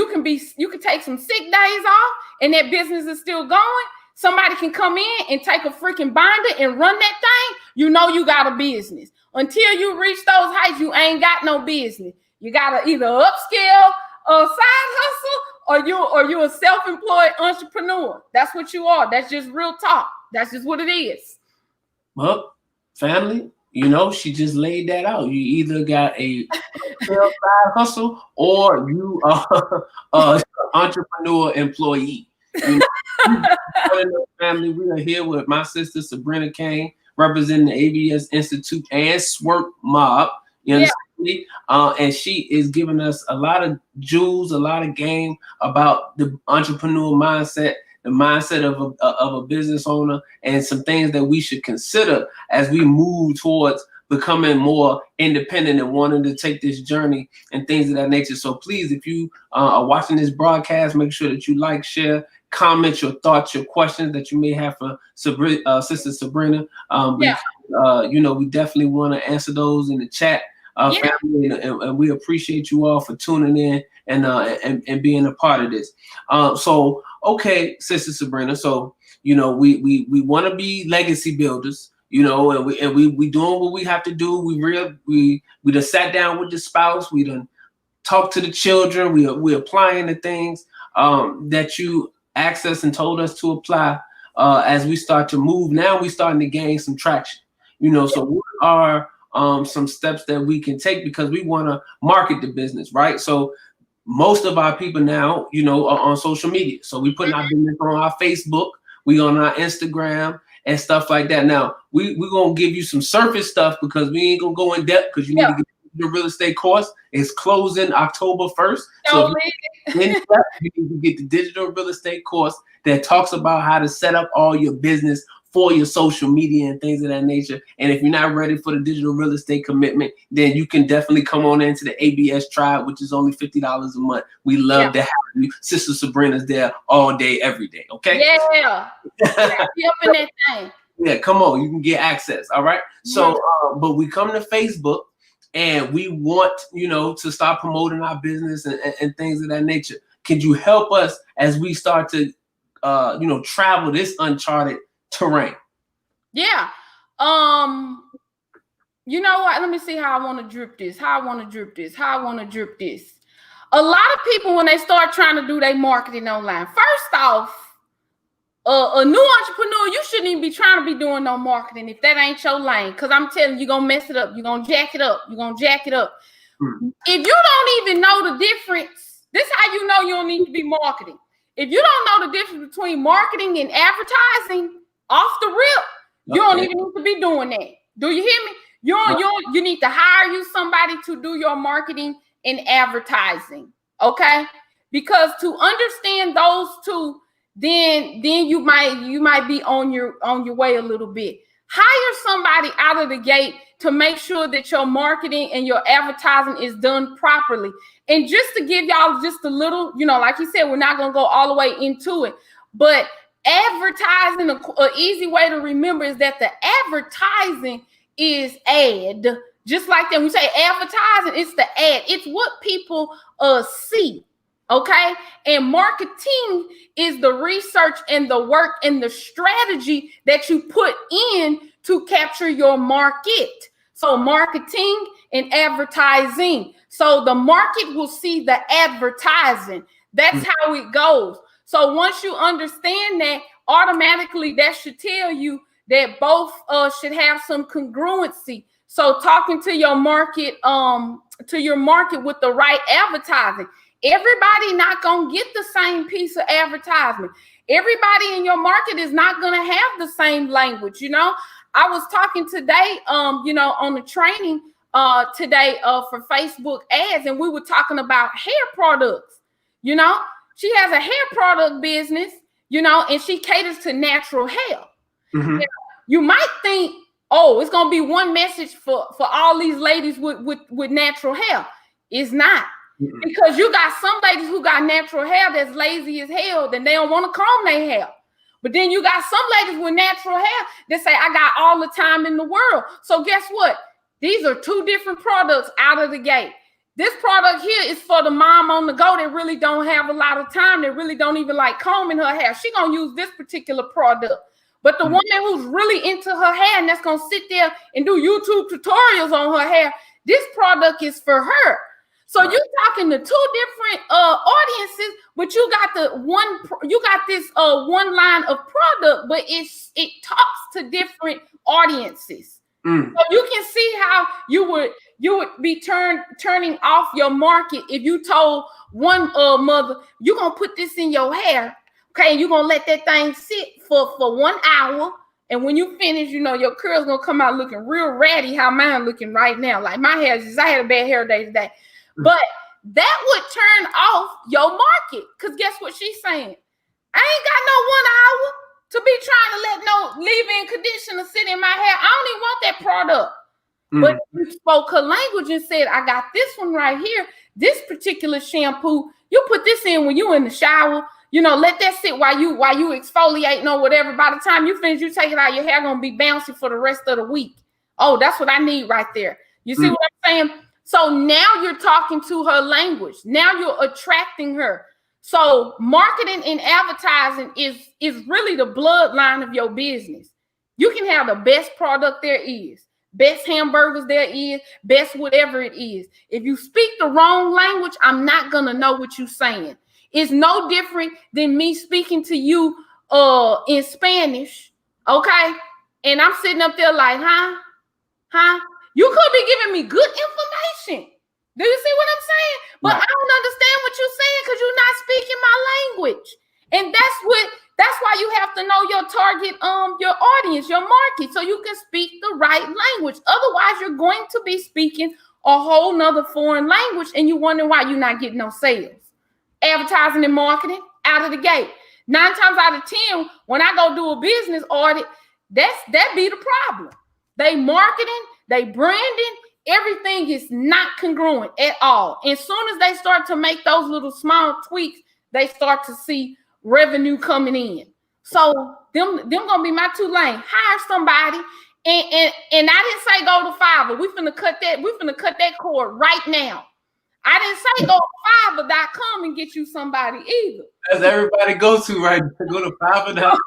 take some sick days off and that business is still going. Somebody can come in and take a freaking binder and run that thing. You know you got a business. Until you reach those heights, you ain't got no business. You gotta either upscale a side hustle or you're a self-employed entrepreneur. That's what you are. That's just real talk. That's just what it is. Well, family, you know, she just laid that out. You either got a side hustle or you are an entrepreneur employee. You know, family, we are here with my sister Sabrina Kane, representing the ABS Institute and SWIRT Mob. You understand me? And she is giving us a lot of jewels, a lot of game about the entrepreneur mindset, the mindset of a business owner, and some things that we should consider as we move towards becoming more independent and wanting to take this journey and things of that nature. So please, if you are watching this broadcast, make sure that you like, share, comment your thoughts, your questions that you may have for Sister Sabrina. You know, we definitely want to answer those in the chat, family, and we appreciate you all for tuning in and being a part of this. So, okay, Sister Sabrina. So, you know, we want to be legacy builders. You know, and we doing what we have to do. We done sat down with the spouse. We done talked to the children. We applying the things that you asked us and told us to apply as we start to move. Now we starting to gain some traction. You know, so what are some steps that we can take because we want to market the business, right? So most of our people now, you know, are on social media. So we putting our business on our Facebook, we on our Instagram and stuff like that. Now we're gonna give you some surface stuff because we ain't gonna go in depth because you need to get the real estate course. It's closing October 1st. So you need to get the digital real estate course that talks about how to set up all your business for your social media and things of that nature. And if you're not ready for the digital real estate commitment, then you can definitely come on into the ABS tribe, which is only $50 a month. We love to have you. Sister Sabrina's there all day, every day. Okay. Yeah. Be up in that thing. Yeah, come on. You can get access. All right. So, but we come to Facebook and we want, you know, to start promoting our business and things of that nature. Can you help us as we start to, you know, travel this uncharted terrain? Yeah. You know what? Let me see how I want to drip this. A lot of people, when they start trying to do their marketing online, first off, a new entrepreneur, you shouldn't even be trying to be doing no marketing if that ain't your lane. Because I'm telling you, you're going to mess it up. You're going to jack it up. If you don't even know the difference, this is how you know you don't need to be marketing. If you don't know the difference between marketing and advertising, off the rip, you don't even need to be doing that. Do you hear me? You need to hire you somebody to do your marketing and advertising, okay? Because to understand those two, then you might be on your way a little bit. Hire somebody out of the gate to make sure that your marketing and your advertising is done properly. And just to give y'all just a little, you know, like you said, we're not going to go all the way into it, but advertising, an easy way to remember is that the advertising is ad. Just like that, we say advertising, it's the ad. It's what people see, okay? And marketing is the research and the work and the strategy that you put in to capture your market. So marketing and advertising. So the market will see the advertising. That's how it goes. So once you understand that, automatically that should tell you that both should have some congruency. So talking to your market, with the right advertising. Everybody not gonna get the same piece of advertisement. Everybody in your market is not gonna have the same language. You know, I was talking today, you know, on the training today for Facebook ads, and we were talking about hair products. You know, she has a hair product business, you know, and she caters to natural hair. You might think oh, it's gonna be one message for all these ladies with natural hair. It's not. Mm-mm. Because you got some ladies who got natural hair that's lazy as hell, then they don't want to comb their hair. But then you got some ladies with natural hair that say, I got all the time in the world. So guess what? These are two different products out of the gate. This product here is for the mom on the go that really don't have a lot of time, that really don't even like combing her hair. She gonna use this particular product. But the woman who's really into her hair and that's gonna sit there and do YouTube tutorials on her hair, this product is for her. So you're talking to two different audiences, but you got this one line of product, but it talks to different audiences. So you can see how you would be turning off your market if you told one mother, you're gonna put this in your hair, okay, and you're gonna let that thing sit for 1 hour, and when you finish, you know, your curls gonna come out looking real ratty, how mine looking right now. Like my hair, I had a bad hair day today. But that would turn off your market, because guess what she's saying? I ain't got no 1 hour to be trying to let no leave-in conditioner sit in my hair. I don't even want that product. But you spoke her language and said, I got this one right here, this particular shampoo. You put this in when you in the shower. You know, let that sit while you exfoliating or whatever. By the time you finish, you take it out, your hair gonna be bouncy for the rest of the week. Oh, that's what I need right there. You see what I'm saying? So now you're talking to her language. Now you're attracting her. So marketing and advertising is really the bloodline of your business. You can have the best product there is, best hamburgers there is, best whatever it is. If you speak the wrong language, I'm not going to know what you're saying. It's no different than me speaking to you in Spanish, okay? And I'm sitting up there like, huh? You could be giving me good information. Do you see what I'm saying? But right. I don't understand what you're saying because you're not speaking my language. And that's why you have to know your target, your audience, your market, so you can speak the right language. Otherwise, you're going to be speaking a whole nother foreign language and you wonder why you're not getting no sales. Advertising and marketing out of the gate. 9 times out of 10, when I go do a business audit, that be the problem. They marketing, they branding, everything is not congruent at all. And as soon as they start to make those little small tweaks, they start to see revenue coming in. So them gonna be my 2 lanes. Hire somebody, and I didn't say go to Fiverr. We finna cut that cord right now. I didn't say go to Fiverr.com and get you somebody either. That's everybody go to right now. Go to Fiverr.com.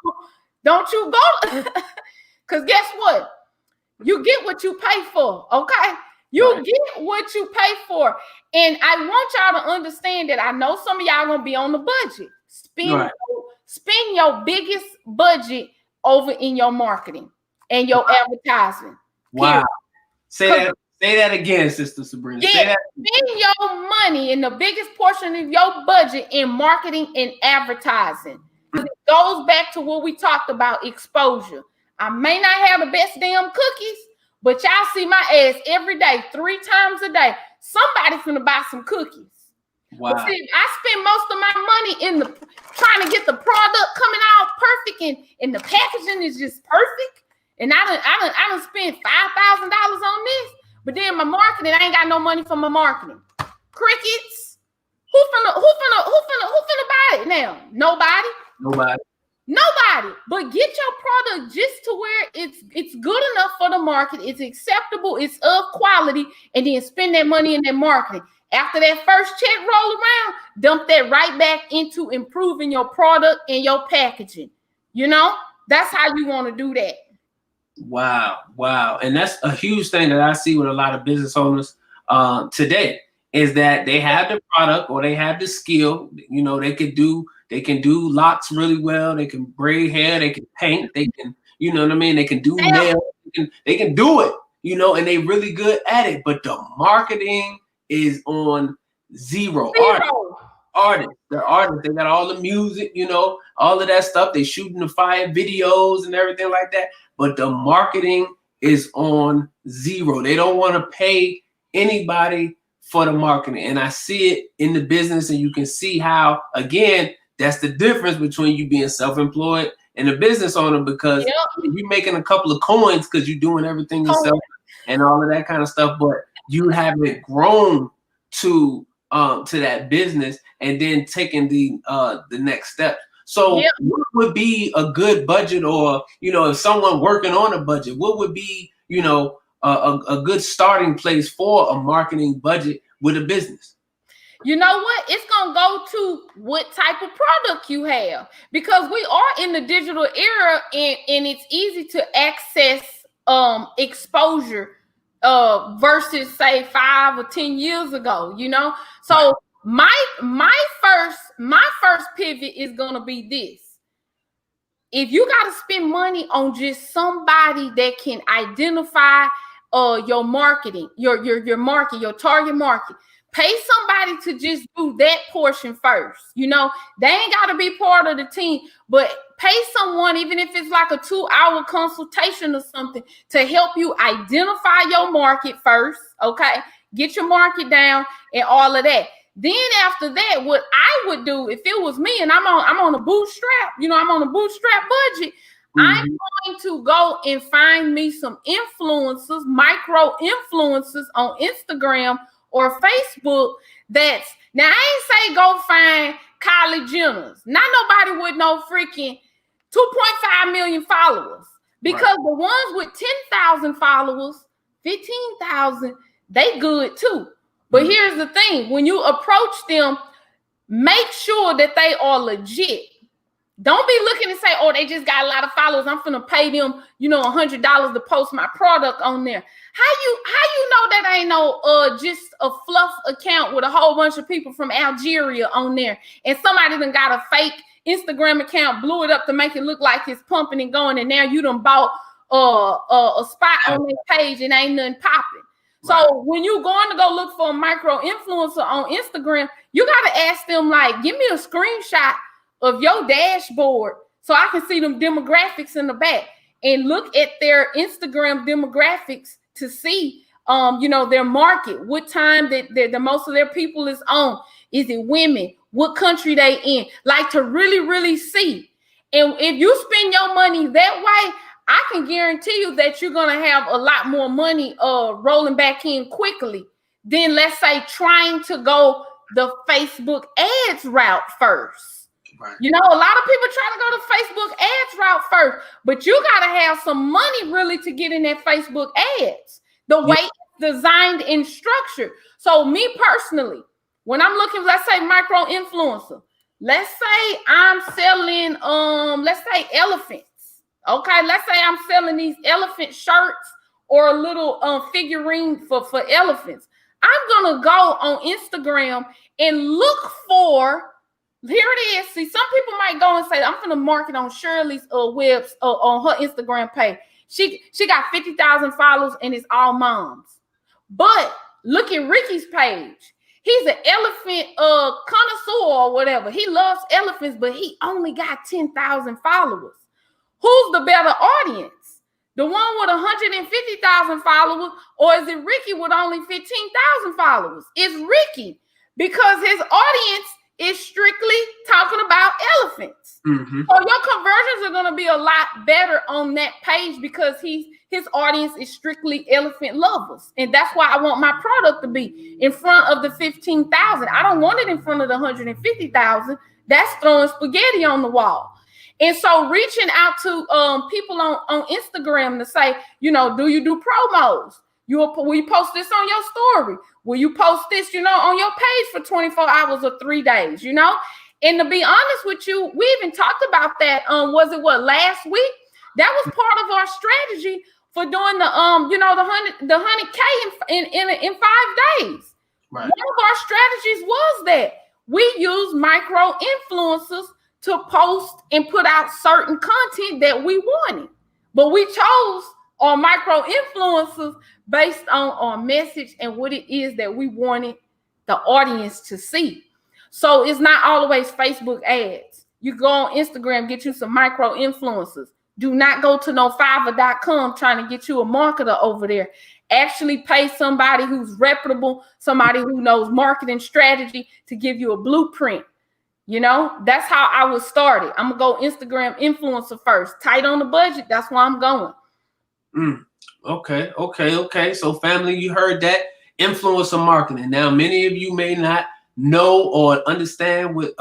Don't you go? Because guess what? You get what you pay for, okay? You get what you pay for. And I want y'all to understand that I know some of y'all gonna be on the budget. Spend your biggest budget over in your marketing and your advertising. Wow. Say that again, Sister Sabrina. Yeah, spend your money in the biggest portion of your budget in marketing and advertising. It goes back to what we talked about, exposure. I may not have the best damn cookies, but y'all see my ass every day, 3 times a day. Somebody's gonna buy some cookies. Wow. But see, I spend most of my money in trying to get the product coming out perfect, and the packaging is just perfect. And I done spent $5,000 on this, but then my marketing, I ain't got no money for my marketing. Crickets. Who finna buy it now? Nobody. But get your product just to where it's good enough for the market, it's acceptable, it's of quality, and then spend that money in that marketing. After that first check roll around, dump that right back into improving your product and your packaging. You know, that's how you want to do that. Wow. And that's a huge thing that I see with a lot of business owners today, is that they have the product or they have the skill. You know, they can do locks really well. They can braid hair. They can paint. They can, you know what I mean? They can do nails. They can do it, you know, and they really good at it. But the marketing is on zero. Artists. They're artists. They got all the music, you know, all of that stuff. They shooting the fire videos and everything like that. But the marketing is on zero. They don't want to pay anybody for the marketing. And I see it in the business, and you can see how, again, that's the difference between you being self-employed and a business owner because you're making a couple of coins because you're doing everything yourself and all of that kind of stuff, but you haven't grown to that business and then taking the next step. So what would be a good budget, or if someone working on a budget, what would be a good starting place for a marketing budget with a business? You know what? It's going to go to what type of product you have, because we are in the digital era and it's easy to access exposure versus say 5 or 10 years ago, So my first pivot is going to be this. If you got to spend money on just somebody that can identify your marketing, your market, your target market, pay somebody to just do that portion first. They ain't got to be part of the team, but pay someone, even if it's like a 2-hour consultation or something, to help you identify your market first. Okay, get your market down and all of that. Then after that, what I would do if it was me and I'm on a bootstrap, I'm on a bootstrap budget, I'm going to go and find me some influencers, micro influencers on Instagram or Facebook. Now I ain't say go find Kylie Jenner's. Not nobody with no freaking 2.5 million followers, because the ones with 10,000 followers, 15,000, they good too. But here's the thing: when you approach them, make sure that they are legit. Don't be looking and say, oh, they just got a lot of followers, I'm finna pay them, $100 to post my product on there. How you know that ain't no just a fluff account with a whole bunch of people from Algeria on there, and somebody done got a fake Instagram account, blew it up to make it look like it's pumping and going, and now you done bought a spot on their page and ain't nothing popping. So when you going to go look for a micro influencer on Instagram, you got to ask them, like, give me a screenshot of your dashboard so I can see them demographics in the back, and look at their Instagram demographics to see, their market, what time that the most of their people is on. Is it women? What country they in? Like, to really, really see. And if you spend your money that way, I can guarantee you that you're going to have a lot more money rolling back in quickly than, let's say, trying to go the Facebook ads route first. Right. A lot of people try to go the Facebook ads route first, but you got to have some money really to get in that Facebook ads, the way it's designed and structured. So me personally, when I'm looking, let's say micro influencer, let's say I'm selling, let's say elephants. Okay, let's say I'm selling these elephant shirts or a little figurine for elephants. I'm going to go on Instagram and look for, here it is. See, some people might go and say, I'm going to market on Shirley's webs on her Instagram page. She got 50,000 followers and it's all moms. But look at Ricky's page. He's an elephant connoisseur or whatever. He loves elephants, but he only got 10,000 followers. Who's the better audience? The one with 150,000 followers, or is it Ricky with only 15,000 followers? It's Ricky, because his audience is strictly talking about elephants. Mm-hmm. So your conversions are going to be a lot better on that page, because his audience is strictly elephant lovers. And that's why I want my product to be in front of the 15,000. I don't want it in front of the 150,000. That's throwing spaghetti on the wall. And so reaching out to people on Instagram to say, do you do promos? Will you post this on your story? Will you post this, on your page for 24 hours or 3 days, And to be honest with you, we even talked about that. Last week? That was part of our strategy for doing the 100K in 5 days. Right. One of our strategies was that we use micro influencers to post and put out certain content that we wanted. But we chose our micro influencers based on our message and what it is that we wanted the audience to see. So it's not always Facebook ads. You go on Instagram, get you some micro influencers. Do not go to no Fiverr.com trying to get you a marketer over there. Actually pay somebody who's reputable, somebody who knows marketing strategy to give you a blueprint. You know, that's how I was started. I'm gonna go Instagram influencer first. Tight on the budget. That's where I'm going. Okay. So family, you heard that, influencer marketing. Now, many of you may not know or understand what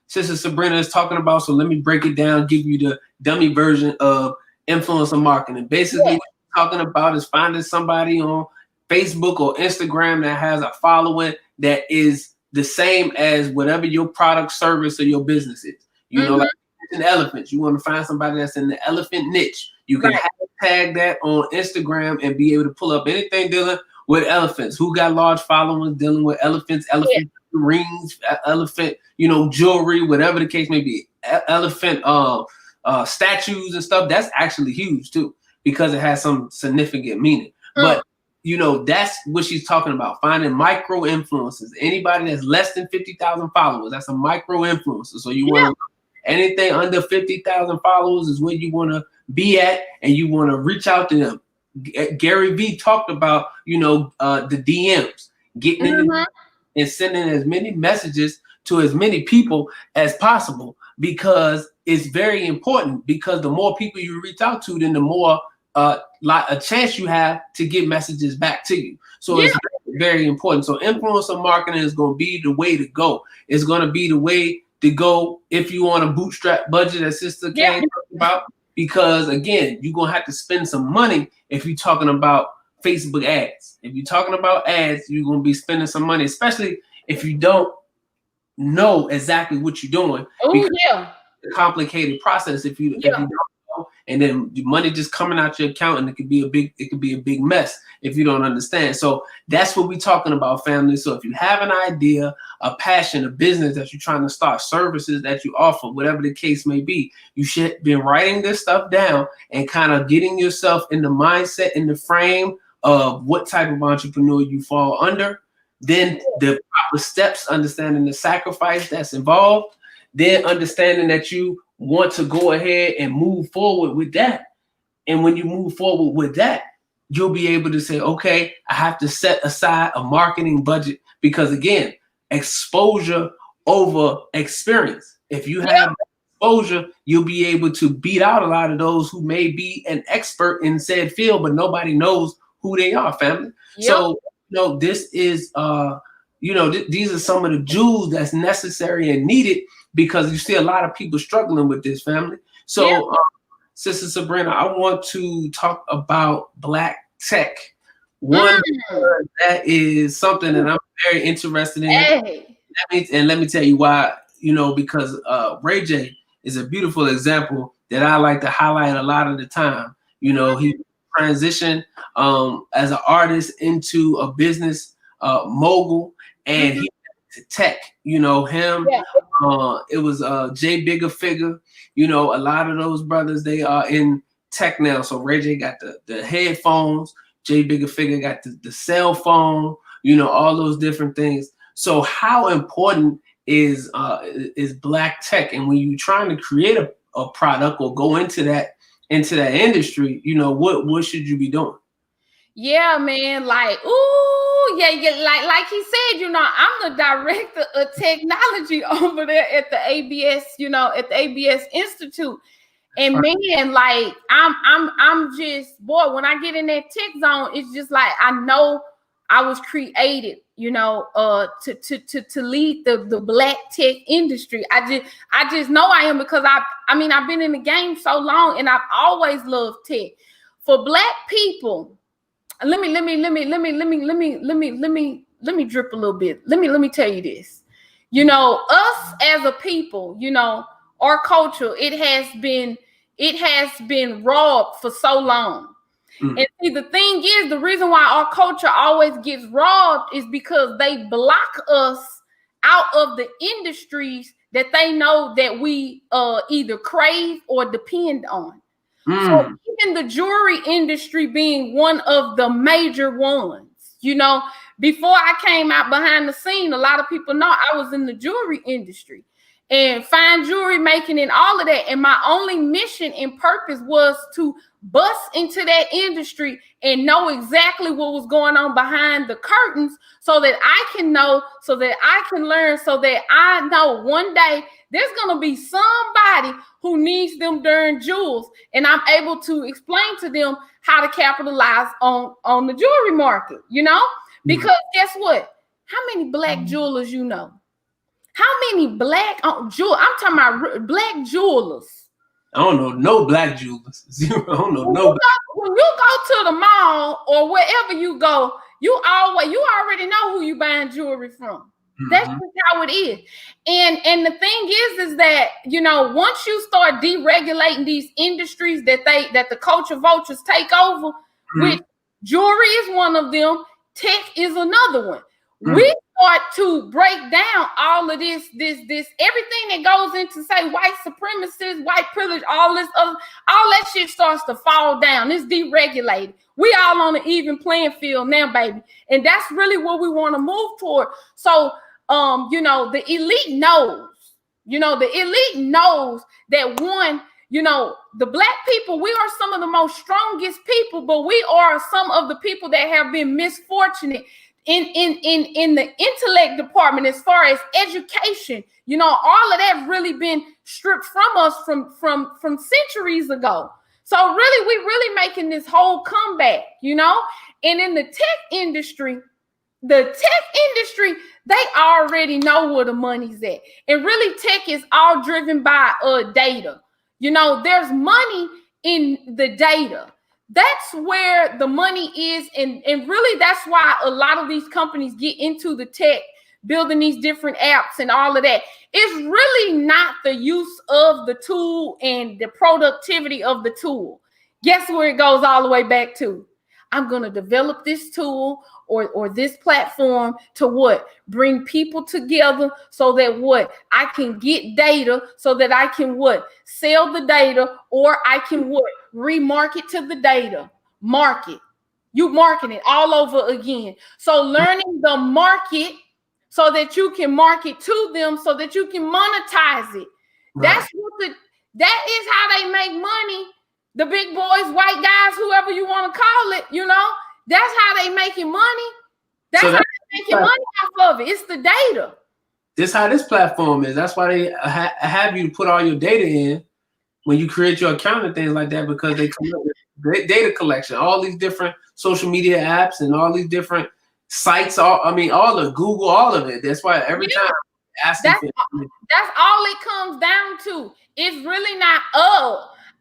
Sister Sabrina is talking about. So let me break it down, give you the dummy version of influencer marketing. Basically, what we're talking about is finding somebody on Facebook or Instagram that has a following that is the same as whatever your product, service, or your business is. You know, like in elephants, you want to find somebody that's in the elephant niche. You can hashtag that on Instagram and be able to pull up anything dealing with elephants. Who got large followings dealing with elephants, elephant rings, elephant, jewelry, whatever the case may be. Elephant statues and stuff. That's actually huge too, because it has some significant meaning. But that's what she's talking about. Finding micro influencers. Anybody that's less than 50,000 followers, that's a micro influencer. So you want to anything under 50,000 followers is where you want to be at, and you want to reach out to them. Gary Vee talked about, the DMs, getting in and sending as many messages to as many people as possible, because it's very important, because the more people you reach out to, then the more like a chance you have to get messages back to you. So it's very important. So influencer marketing is going to be the way to go. It's going to be the way to go if you want a bootstrap budget, as Sister Kane talked about, because again, you're going to have to spend some money if you're talking about Facebook ads. If you're talking about ads, you're going to be spending some money, especially if you don't know exactly what you're doing. It's a complicated process if you don't know, and then the money just coming out your account, and it could be a big mess if you don't understand. So that's what we're talking about, family. So if you have an idea, a passion, a business that you're trying to start, services that you offer, whatever the case may be, you should be writing this stuff down and kind of getting yourself in the mindset, in the frame of what type of entrepreneur you fall under. Then the proper steps, understanding the sacrifice that's involved, then understanding that you want to go ahead and move forward with that. And when you move forward with that, you'll be able to say, okay, I have to set aside a marketing budget, because again, exposure over experience. If you have exposure, you'll be able to beat out a lot of those who may be an expert in said field, but nobody knows who they are, family. So, this is, these are some of the jewels that's necessary and needed, because you see a lot of people struggling with this, family. So, Sister Sabrina, I want to talk about Black tech. One that is something that I'm very interested in. Let me tell you why. Because Ray J is a beautiful example that I like to highlight a lot of the time. He transitioned as an artist into a business mogul, and he to tech. It was Jay Bigger Figure. A lot of those brothers, they are in tech now. So Ray J got the headphones, Jay Bigger Figure got the cell phone, all those different things. So how important is Black tech? And when you're trying to create a product or go into that industry, what should you be doing? Yeah, man. Like he said, I'm the director of technology over there at the ABS, at the ABS Institute. And man, like I'm just, boy, when I get in that tech zone, it's just like I know I was created, to lead the Black tech industry. I just know I am, because I've been in the game so long, and I've always loved tech. For Black people, let me drip a little bit. Let me tell you this. Us as a people, our culture, it has been robbed for so long. And see, the thing is, the reason why our culture always gets robbed is because they block us out of the industries that they know that we either crave or depend on. So even the jewelry industry being one of the major ones, before I came out behind the scene, a lot of people know I was in the jewelry industry. and fine jewelry making and all of that. And my only mission and purpose was to bust into that industry and know exactly what was going on behind the curtains so that I can know, so that I can learn, so that I know one day there's going to be somebody who needs them darn jewels, and I'm able to explain to them how to capitalize on the jewelry market, you know? Because guess what? How many black jewelers you know? How many black jewelers? I'm talking about black jewelers. I don't know no black jewelers. Zero. I don't know no. When you go to the mall or wherever you go, you already know who you buying jewelry from. That's just how it is. And the thing is that, you know, once you start deregulating these industries that the culture vultures take over, which jewelry is one of them, tech is another one. We start to break down all of this, everything that goes into, say, white supremacists, white privilege, all that shit starts to fall down. It's deregulated. We all on an even playing field now, baby. And that's really what we want to move toward. So, you know, the elite knows that one, you know, the black people, we are some of the most strongest people, but we are some of the people that have been misfortunate in the intellect department as far as education. You know, all of that really been stripped from us from centuries ago. So really, we really making this whole comeback, you know. And in the tech industry, they already know where the money's at. And really, tech is all driven by data. You know, there's money in the data. That's where the money is. And really, that's why a lot of these companies get into the tech, building these different apps and all of that. It's really not the use of the tool and the productivity of the tool. Guess where it goes all the way back to? I'm going to develop this tool or this platform to what? Bring people together so that what? I can get data so that I can what? Sell the data, or I can what? Remarket to the data. Market. You market it all over again. So learning the market so that you can market to them so that you can monetize it. Right. That is how they make money. The big boys, white guys, whoever you want to call it, you know, that's how they making money. That's how they making money off of it. It's the data. This how this platform is. That's why they have you put all your data in when you create your account and things like that, because they collect data collection, all these different social media apps and all these different sites. All of Google, all of it. That's why every time that's all it comes down to. It's really not,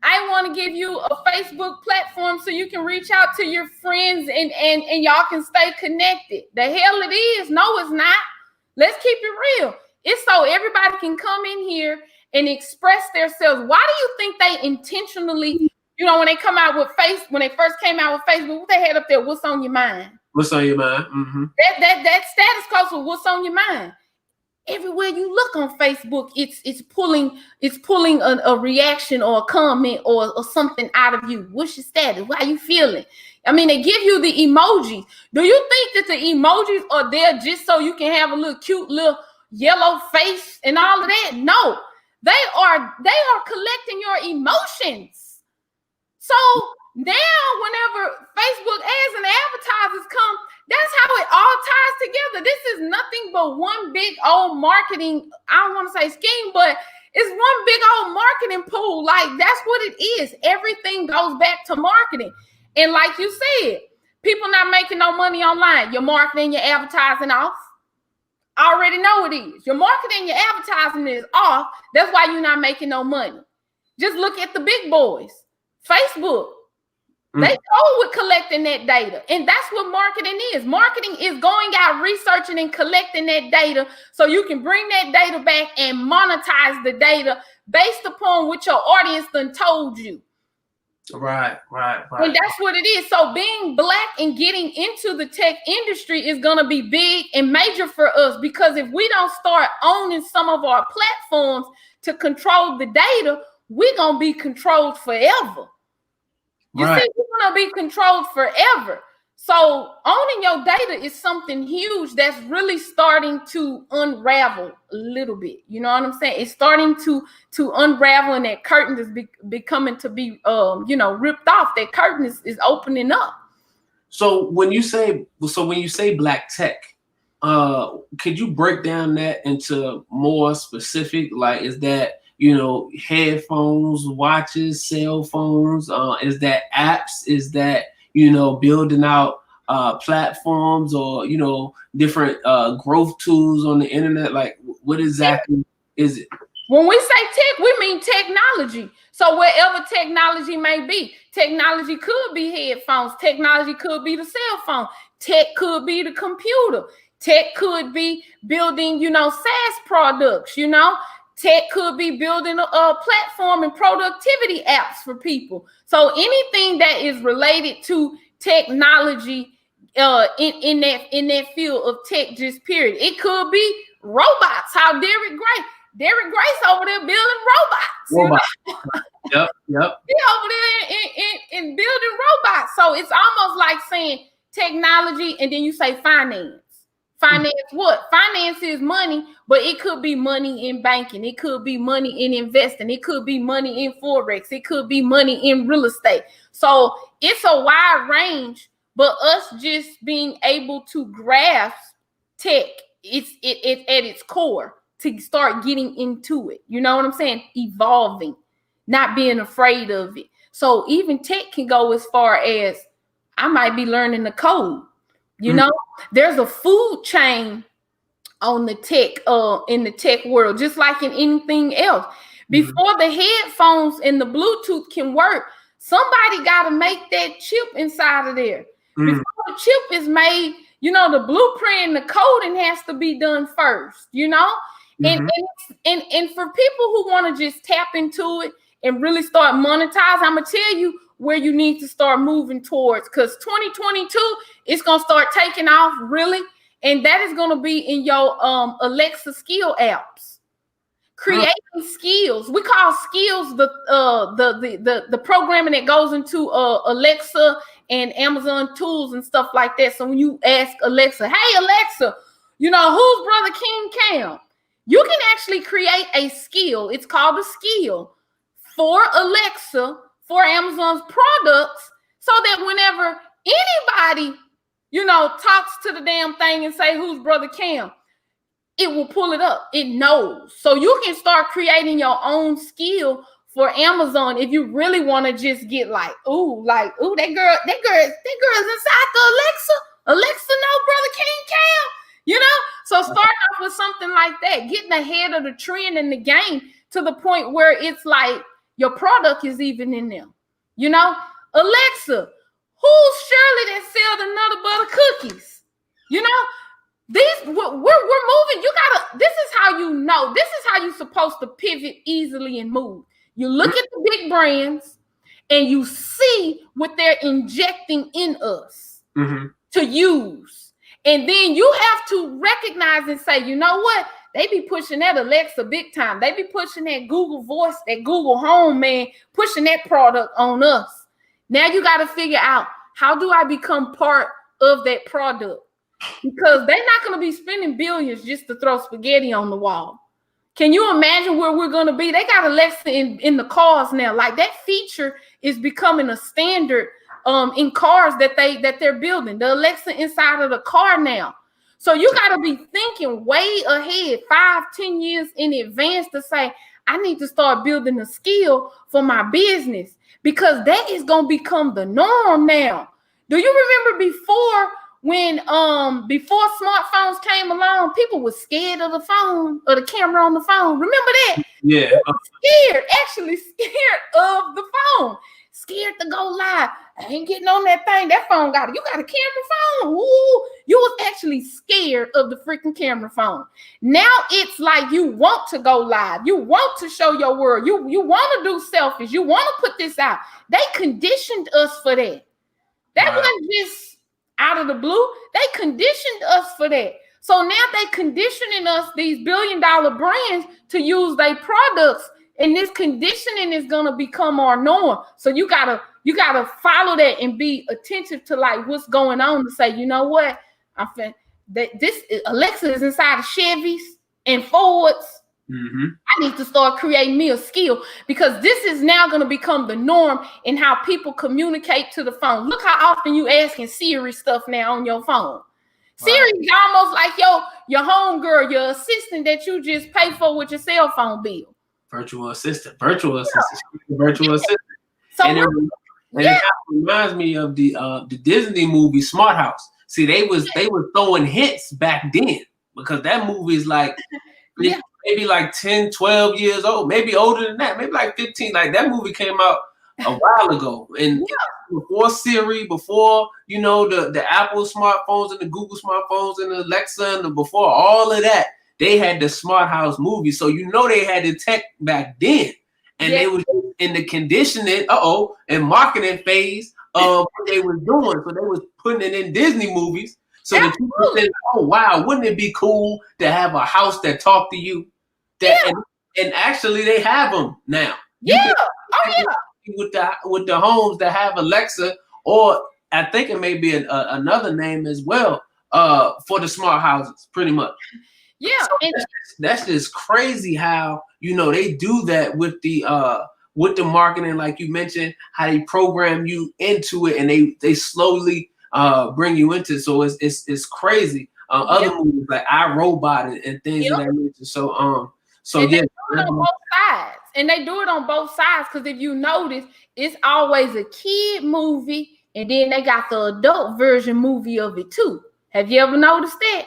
I want to give you a Facebook platform so you can reach out to your friends and y'all can stay connected. The hell it is. No, it's not. Let's keep it real. It's so everybody can come in here and express themselves. Why do you think they intentionally, you know, when they first came out with Facebook, what they had up there, what's on your mind? What's on your mind? Mm-hmm. That status code for what's on your mind. Everywhere you look on Facebook, it's pulling a reaction or a comment or something out of you. What's your status? How you feeling? I mean, they give you the emojis. Do you think that the emojis are there just so you can have a little cute little yellow face and all of that? No, they are collecting your emotions. So now whenever Facebook ads and advertisers come, that's how it all ties together. This is nothing but one big old marketing, I don't want to say scheme, but it's one big old marketing pool. Like, that's what it is. Everything goes back to marketing. And like you said, people not making no money online. Your marketing, your advertising off. I already know it is. Your marketing, your advertising is off. That's why you're not making no money. Just look at the big boys. Facebook. They go with collecting that data. And that's what marketing is. Marketing is going out, researching and collecting that data so you can bring that data back and monetize the data based upon what your audience done told you. Right. And that's what it is. So being black and getting into the tech industry is going to be big and major for us, because if we don't start owning some of our platforms to control the data, we're going to be controlled forever. You see, we're going to be controlled forever. So owning your data is something huge that's really starting to unravel a little bit. You know what I'm saying? It's starting to unravel, and that curtain is becoming to be ripped off. That curtain is opening up. So when you say black tech, could you break down that into more specific? Like, is that headphones, watches, cell phones? Is that apps? Is that building out platforms or different growth tools on the internet? Like, what exactly is it? When we say tech, we mean technology. So wherever technology may be, technology could be headphones, technology could be the cell phone, tech could be the computer, tech could be building, SaaS products, tech could be building a platform and productivity apps for people. So anything that is related to technology in that field of tech, just period. It could be robots. How Derek Grace over there building robots. Yep. He over there in building robots. So it's almost like saying technology, and then you say finance. Finance what? Finance is money, but it could be money in banking. It could be money in investing. It could be money in Forex. It could be money in real estate. So it's a wide range, but us just being able to grasp tech, it's at its core, to start getting into it. You know what I'm saying? Evolving, not being afraid of it. So even tech can go as far as I might be learning the code. There's a food chain on the tech, in the tech world, just like in anything else. Before the headphones and the Bluetooth can work, somebody got to make that chip inside of there. Before the chip is made, the blueprint and the coding has to be done first, And for people who want to just tap into it and really start monetizing, I'm going to tell you where you need to start moving towards, because 2022 is going to start taking off really, and that is going to be in your Alexa skill apps. Creating skills. We call skills the programming that goes into Alexa and Amazon tools and stuff like that. So when you ask Alexa, hey Alexa, who's Brother King Cam? You can actually create a skill. It's called a skill for Alexa, for Amazon's products, so that whenever anybody, talks to the damn thing and say, who's Brother Cam, it will pull it up. It knows. So you can start creating your own skill for Amazon if you really want to just get that girl is inside the Alexa. Alexa, no, Brother King Cam, So start off with something like that, getting ahead of the trend in the game to the point where it's like your product is even in there. Alexa, who's Shirley that sell the Nutter Butter cookies? We're moving. This is how this is how you're supposed to pivot easily and move. You look at the big brands and you see what they're injecting in us to use. And then you have to recognize and say, you know what? They be pushing that Alexa big time. They be pushing that Google Voice, that Google Home, man, pushing that product on us. Now you got to figure out, how do I become part of that product? Because they're not going to be spending billions just to throw spaghetti on the wall. Can you imagine where we're going to be? They got Alexa in the cars now. Like, that feature is becoming a standard in cars that they're building. The Alexa inside of the car now. So you got to be thinking way ahead, 5-10 years in advance, to say, I need to start building a skill for my business, because that is going to become the norm now. Do you remember before smartphones came along, people were scared of the phone, or the camera on the phone? Remember that? Yeah. Actually scared of the phone. Scared to go live. I ain't getting on that thing. That phone you got a camera phone. Ooh, you was actually scared of the freaking camera phone. Now it's like you want to go live. You want to show your world. You want to do selfies. You want to put this out. They conditioned us for that. That wasn't just out of the blue. They conditioned us for that. So now they conditioning us, these $1 billion brands, to use their products And this conditioning is gonna become our norm. So you gotta follow that and be attentive to like what's going on to say, you know what? This Alexa is inside of Chevys and Fords. Mm-hmm. I need to start creating me a skill because this is now going to become the norm in how people communicate to the phone. Look how often you asking Siri stuff now on your phone. Wow. Siri is almost like your homegirl, your assistant that you just pay for with your cell phone bill. Virtual assistant. So and it reminds me of the Disney movie Smart House. See, they was throwing hints back then because that movie is like maybe like 10, 12 years old, maybe older than that, maybe like 15. Like that movie came out a while ago. And before Siri, before, the Apple smartphones and the Google smartphones and the Alexa and before all of that, they had the Smart House movie. So they had the tech back then. And they was in the conditioning, and marketing phase of what they was doing. So they was putting it in Disney movies. So that people say, oh wow, wouldn't it be cool to have a house that talk to you? And actually they have them now. With the homes that have Alexa, or I think it may be another name as well for the smart houses, pretty much. Yeah, so that's just crazy how they do that with the marketing, like you mentioned, how they program you into it, and they slowly bring you into it. So it's crazy. Other movies like I, Robot and things of that nature. So they do it on both sides, and they do it on both sides because if you notice, it's always a kid movie, and then they got the adult version movie of it too. Have you ever noticed that?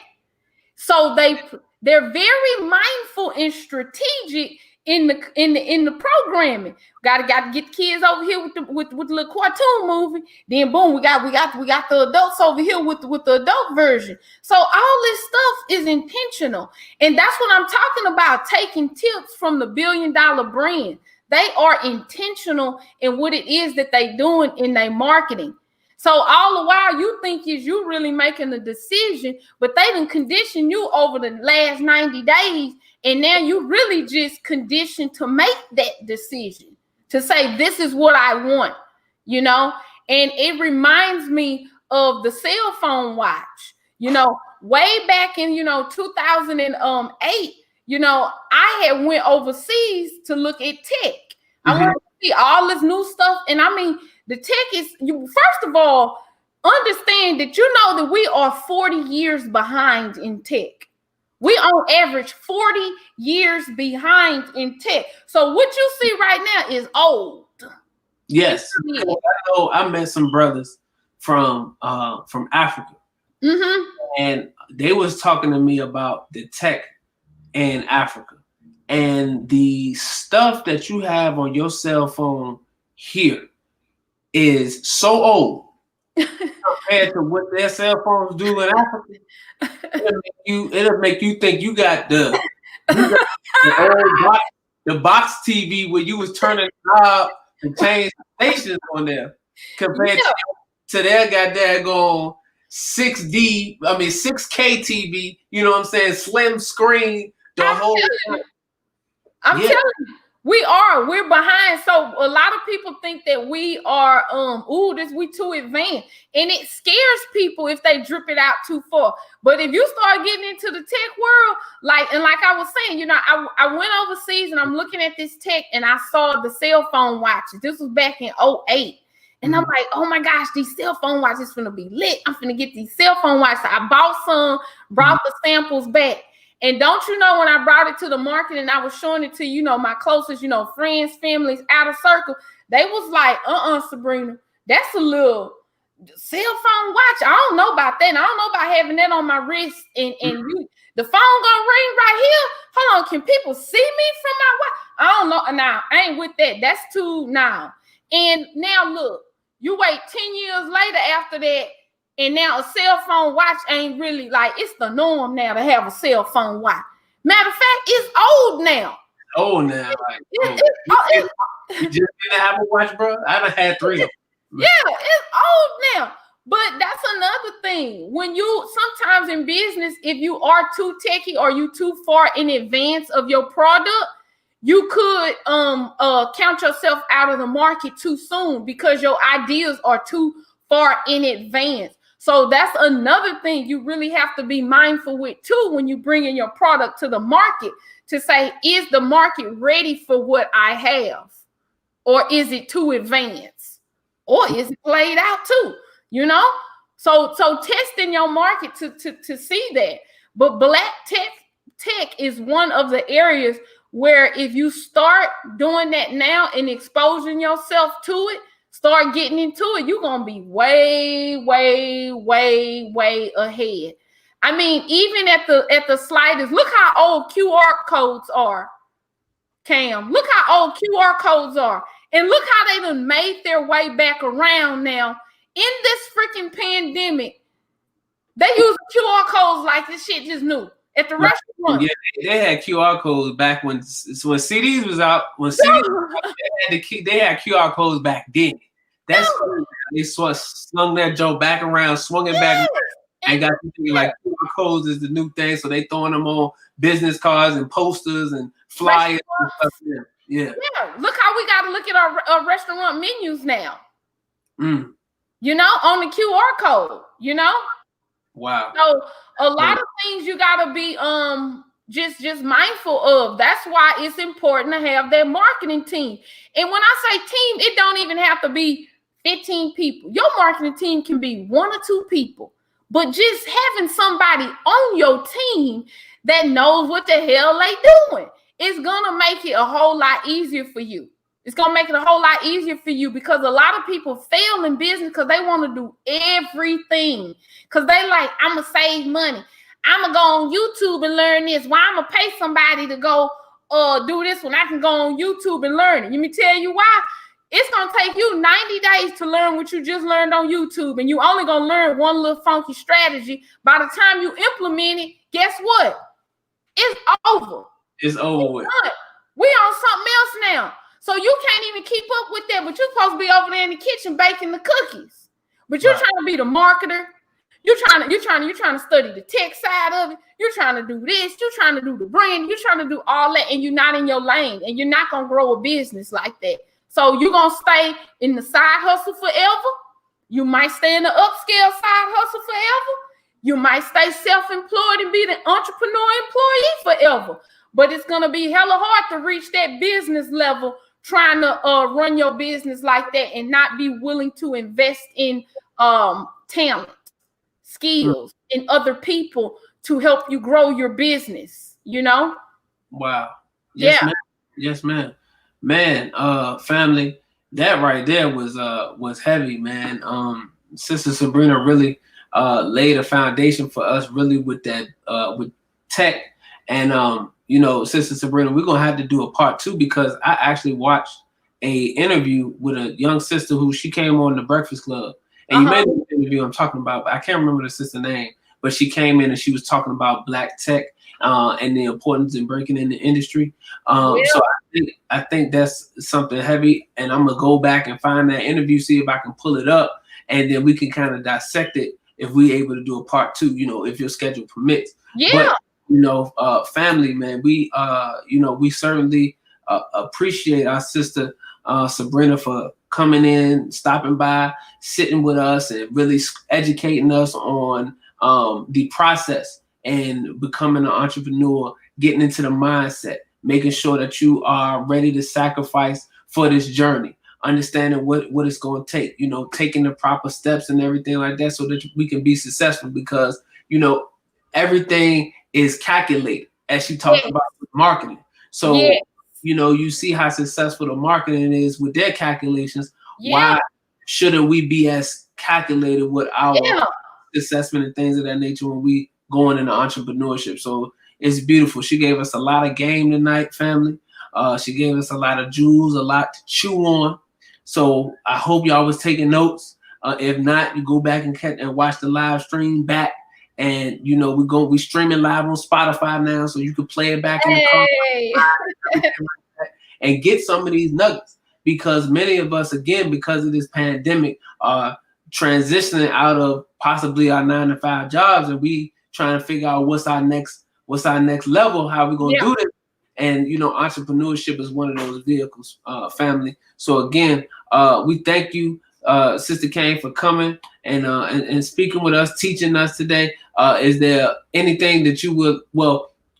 So they're very mindful and strategic in the programming. Gotta get kids over here with the little cartoon movie. Then boom, we got the adults over here with the adult version. So all this stuff is intentional, and that's what I'm talking about. Taking tips from the $1 billion brand. They are intentional in what it is that they doing in their marketing. So all the while you think is you really making a decision, but they done condition you over the last 90 days. And now you really just conditioned to make that decision, to say, this is what I want, And it reminds me of the cell phone watch, way back in, 2008, I had went overseas to look at tech. I wanted to see all this new stuff. And I mean, the tech is, first of all, understand that that we are 40 years behind in tech. We on average 40 years behind in tech. So what you see right now is old. Yes. I met some brothers from Africa. Mm-hmm. And they was talking to me about the tech in Africa. And the stuff that you have on your cell phone here is so old compared to what their cell phones do in Africa. It'll make you think you got the old box TV where you was turning the knob and change stations on there compared to their goddamn 6K TV. You know what I'm saying? Slim screen. I'm telling you. We're behind. So a lot of people think that we are we too advanced, and it scares people if they drip it out too far. But if you start getting into the tech world, like I was saying, I went overseas and I'm looking at this tech and I saw the cell phone watches. This was back in 2008. And I'm like, oh my gosh, these cell phone watches finna be lit. I'm finna get these cell phone watches. So I bought some, brought the samples back. And don't you know, when I brought it to the market and I was showing it to, my closest, friends, families, outer circle, they was like, Sabrina, that's a little cell phone watch. I don't know about that. I don't know about having that on my wrist and the phone gonna ring right here. Hold on, can people see me from my watch? I don't know. Now, I ain't with that. That's too now. And now look, you wait 10 years later after that, and now a cell phone watch ain't really it's the norm now to have a cell phone watch. Matter of fact, it's old now. Old now. You just didn't have a watch, bro? I done had 3 of them. Yeah, it's old now. But that's another thing. When sometimes in business, if you are too techy or you too far in advance of your product, you could count yourself out of the market too soon because your ideas are too far in advance. So that's another thing you really have to be mindful with too when you bring in your product to the market, to say, is the market ready for what I have? Or is it too advanced? Or is it played out too? You know? So testing your market to see that. But black tech is one of the areas where if you start doing that now and exposing yourself to it, start getting into it, you're going to be way, way, way, way ahead. I mean, even at the slightest, look how old QR codes are, Cam. Look how old QR codes are. And look how they done made their way back around now. In this freaking pandemic, they use QR codes like this shit just new. At the restaurant. Yeah, they had QR codes back when CDs was out. When CDs was out, they had QR codes back then. That's they slung that joke back around, swung it back, and got thinking like QR codes is the new thing. So they throwing them on business cards and posters and flyers and stuff. Yeah. Look how we got to look at our restaurant menus now. You know, on the QR code. You know. Wow. So a lot of things you gotta be just mindful of. That's why it's important to have that marketing team. And when I say team, it don't even have to be 15 people. Your marketing team can be 1 or 2 people. But just having somebody on your team that knows what the hell they doing is gonna make it a whole lot easier for you. It's going to make it a whole lot easier for you because a lot of people fail in business because they want to do everything. Because they like, I'm going to save money. I'm going to go on YouTube and learn this. Why I'm going to pay somebody to go do this when I can go on YouTube and learn it. Let me tell you why. It's going to take you 90 days to learn what you just learned on YouTube. And you only going to learn one little funky strategy. By the time you implement it, guess what? It's over. It's over with. We on something else now. So you can't even keep up with that, but you're supposed to be over there in the kitchen baking the cookies. But you're trying to be the marketer. You're trying to study the tech side of it. You're trying to do this. You're trying to do the brand. You're trying to do all that, and you're not in your lane, and you're not gonna grow a business like that. So you're gonna stay in the side hustle forever. You might stay in the upscale side hustle forever. You might stay self-employed and be the entrepreneur employee forever. But it's gonna be hella hard to reach that business level trying to run your business like that and not be willing to invest in talent, skills, and other people to help you grow your business, you know? Wow. Yes, yeah. Ma'am. Yes, ma'am. Man, family, that right there was heavy, man. Sister Sabrina really laid a foundation for us really with that with tech. And you know, Sister Sabrina, we're gonna have to do a part 2 because I actually watched a interview with a young sister who she came on the Breakfast Club. And you made an interview I'm talking about, I can't remember the sister name, but she came in and she was talking about black tech and the importance in breaking in the industry. So I think that's something heavy, and I'm gonna go back and find that interview, see if I can pull it up, and then we can kind of dissect it if we're able to do a part 2, you know, if your schedule permits. Yeah. But, you know, family, man, we you know, we certainly appreciate our sister Sabrina for coming in, stopping by, sitting with us, and really educating us on the process and becoming an entrepreneur, getting into the mindset, making sure that you are ready to sacrifice for this journey, understanding what it's going to take, you know, taking the proper steps and everything like that so that we can be successful because, you know, everything is calculated as she talked about marketing. So, you know, you see how successful the marketing is with their calculations. Why shouldn't we be as calculated with our assessment and things of that nature when we going into entrepreneurship? So it's beautiful. She gave us a lot of game tonight, family. She gave us a lot of jewels, a lot to chew on. So I hope y'all was taking notes. If not, you go back and watch the live stream back. And you know, we streaming live on Spotify now, so you can play it back in the car and get some of these nuggets. Because many of us, again, because of this pandemic, are transitioning out of possibly our 9-to-5 jobs, and we trying to figure out what's our next level, how we gonna do this. And entrepreneurship is one of those vehicles, family. So again, we thank you, Sister Kane, for coming and speaking with us, teaching us today. Is there anything that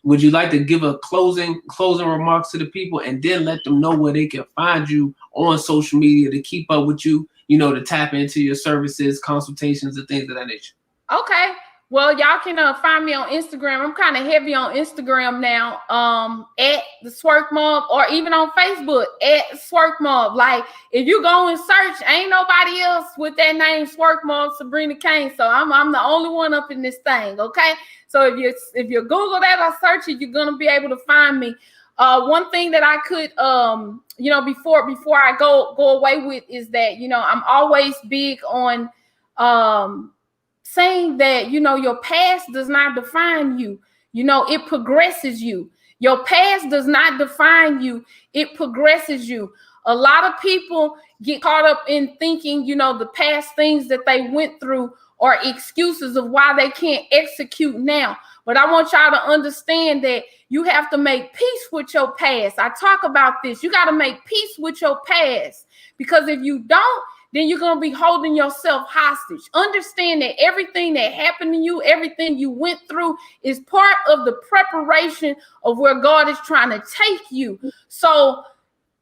would you like to give a closing remarks to the people, and then let them know where they can find you on social media to keep up with you, to tap into your services, consultations, and things of that nature? Okay. Well, y'all can find me on Instagram. I'm kind of heavy on Instagram now, at the Swerk Mob, or even on Facebook at Swerk Mob. Like, if you go and search, ain't nobody else with that name, Swerk Mob Sabrina Kane. So I'm the only one up in this thing. Okay. So if you Google that or search it, you're gonna be able to find me. One thing that I could, before I go away with is that, I'm always big on saying that, your past does not define you. It progresses you. Your past does not define you. It progresses you. A lot of people get caught up in thinking, the past things that they went through are excuses of why they can't execute now. But I want y'all to understand that you have to make peace with your past. I talk about this. You got to make peace with your past, because if you don't, then you're going to be holding yourself hostage. Understand that everything that happened to you, everything you went through, is part of the preparation of where God is trying to take you. So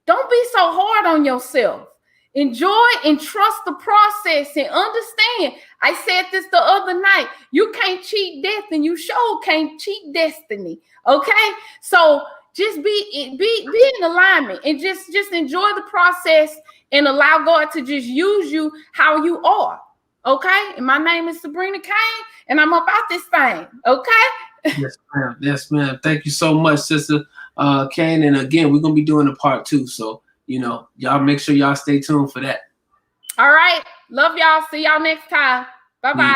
don't be so hard on yourself. Enjoy and trust the process, and understand. I said this the other night. You can't cheat death, and you sure can't cheat destiny. Okay? So just be in alignment, and just enjoy the process, and allow God to just use you how you are. Okay? And my name is Sabrina Kane, and I'm about this thing. Okay? Yes, ma'am. Yes, ma'am. Thank you so much, Sister Kane. And again, we're going to be doing a part 2. So, y'all make sure y'all stay tuned for that. All right. Love y'all. See y'all next time. Bye-bye. Yeah.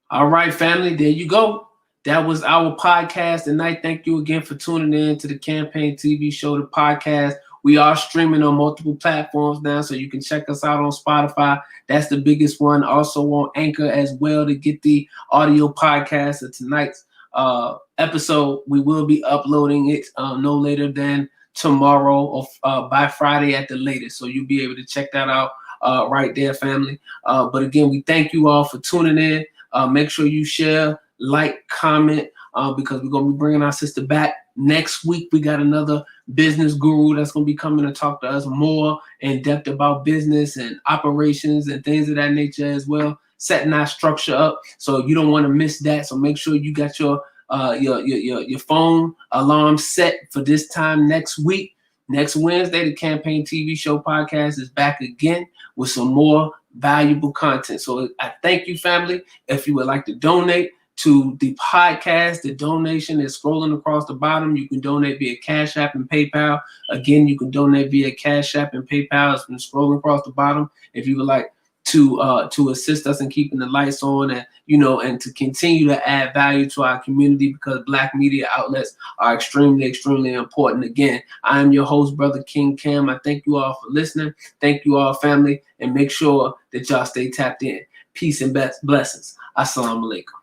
All right, family. There you go. That was our podcast tonight. Thank you again for tuning in to the Campaign TV show, the podcast. We are streaming on multiple platforms now, so you can check us out on Spotify. That's the biggest one. Also on Anchor as well to get the audio podcast of tonight's episode. We will be uploading it no later than tomorrow or by Friday at the latest. So you'll be able to check that out right there, family. But again, we thank you all for tuning in. Make sure you share, like, comment, because we're going to be bringing our sister back. Next week, we got another business guru that's going to be coming to talk to us more in depth about business and operations and things of that nature as well, setting our structure up. So you don't want to miss that. So make sure you got your phone alarm set for this time next week. Next Wednesday, the Campaign TV show podcast is back again with some more valuable content. So I thank you, family. If you would like to donate to the podcast, the donation is scrolling across the bottom. You can donate via Cash App and PayPal. Again, you can donate via Cash App and PayPal. It's been scrolling across the bottom. If you would like to assist us in keeping the lights on, and and to continue to add value to our community, because Black media outlets are extremely, extremely important. Again, I am your host, Brother King Cam. I thank you all for listening. Thank you all, family, and make sure that y'all stay tapped in. Peace and blessings. Assalamu alaikum.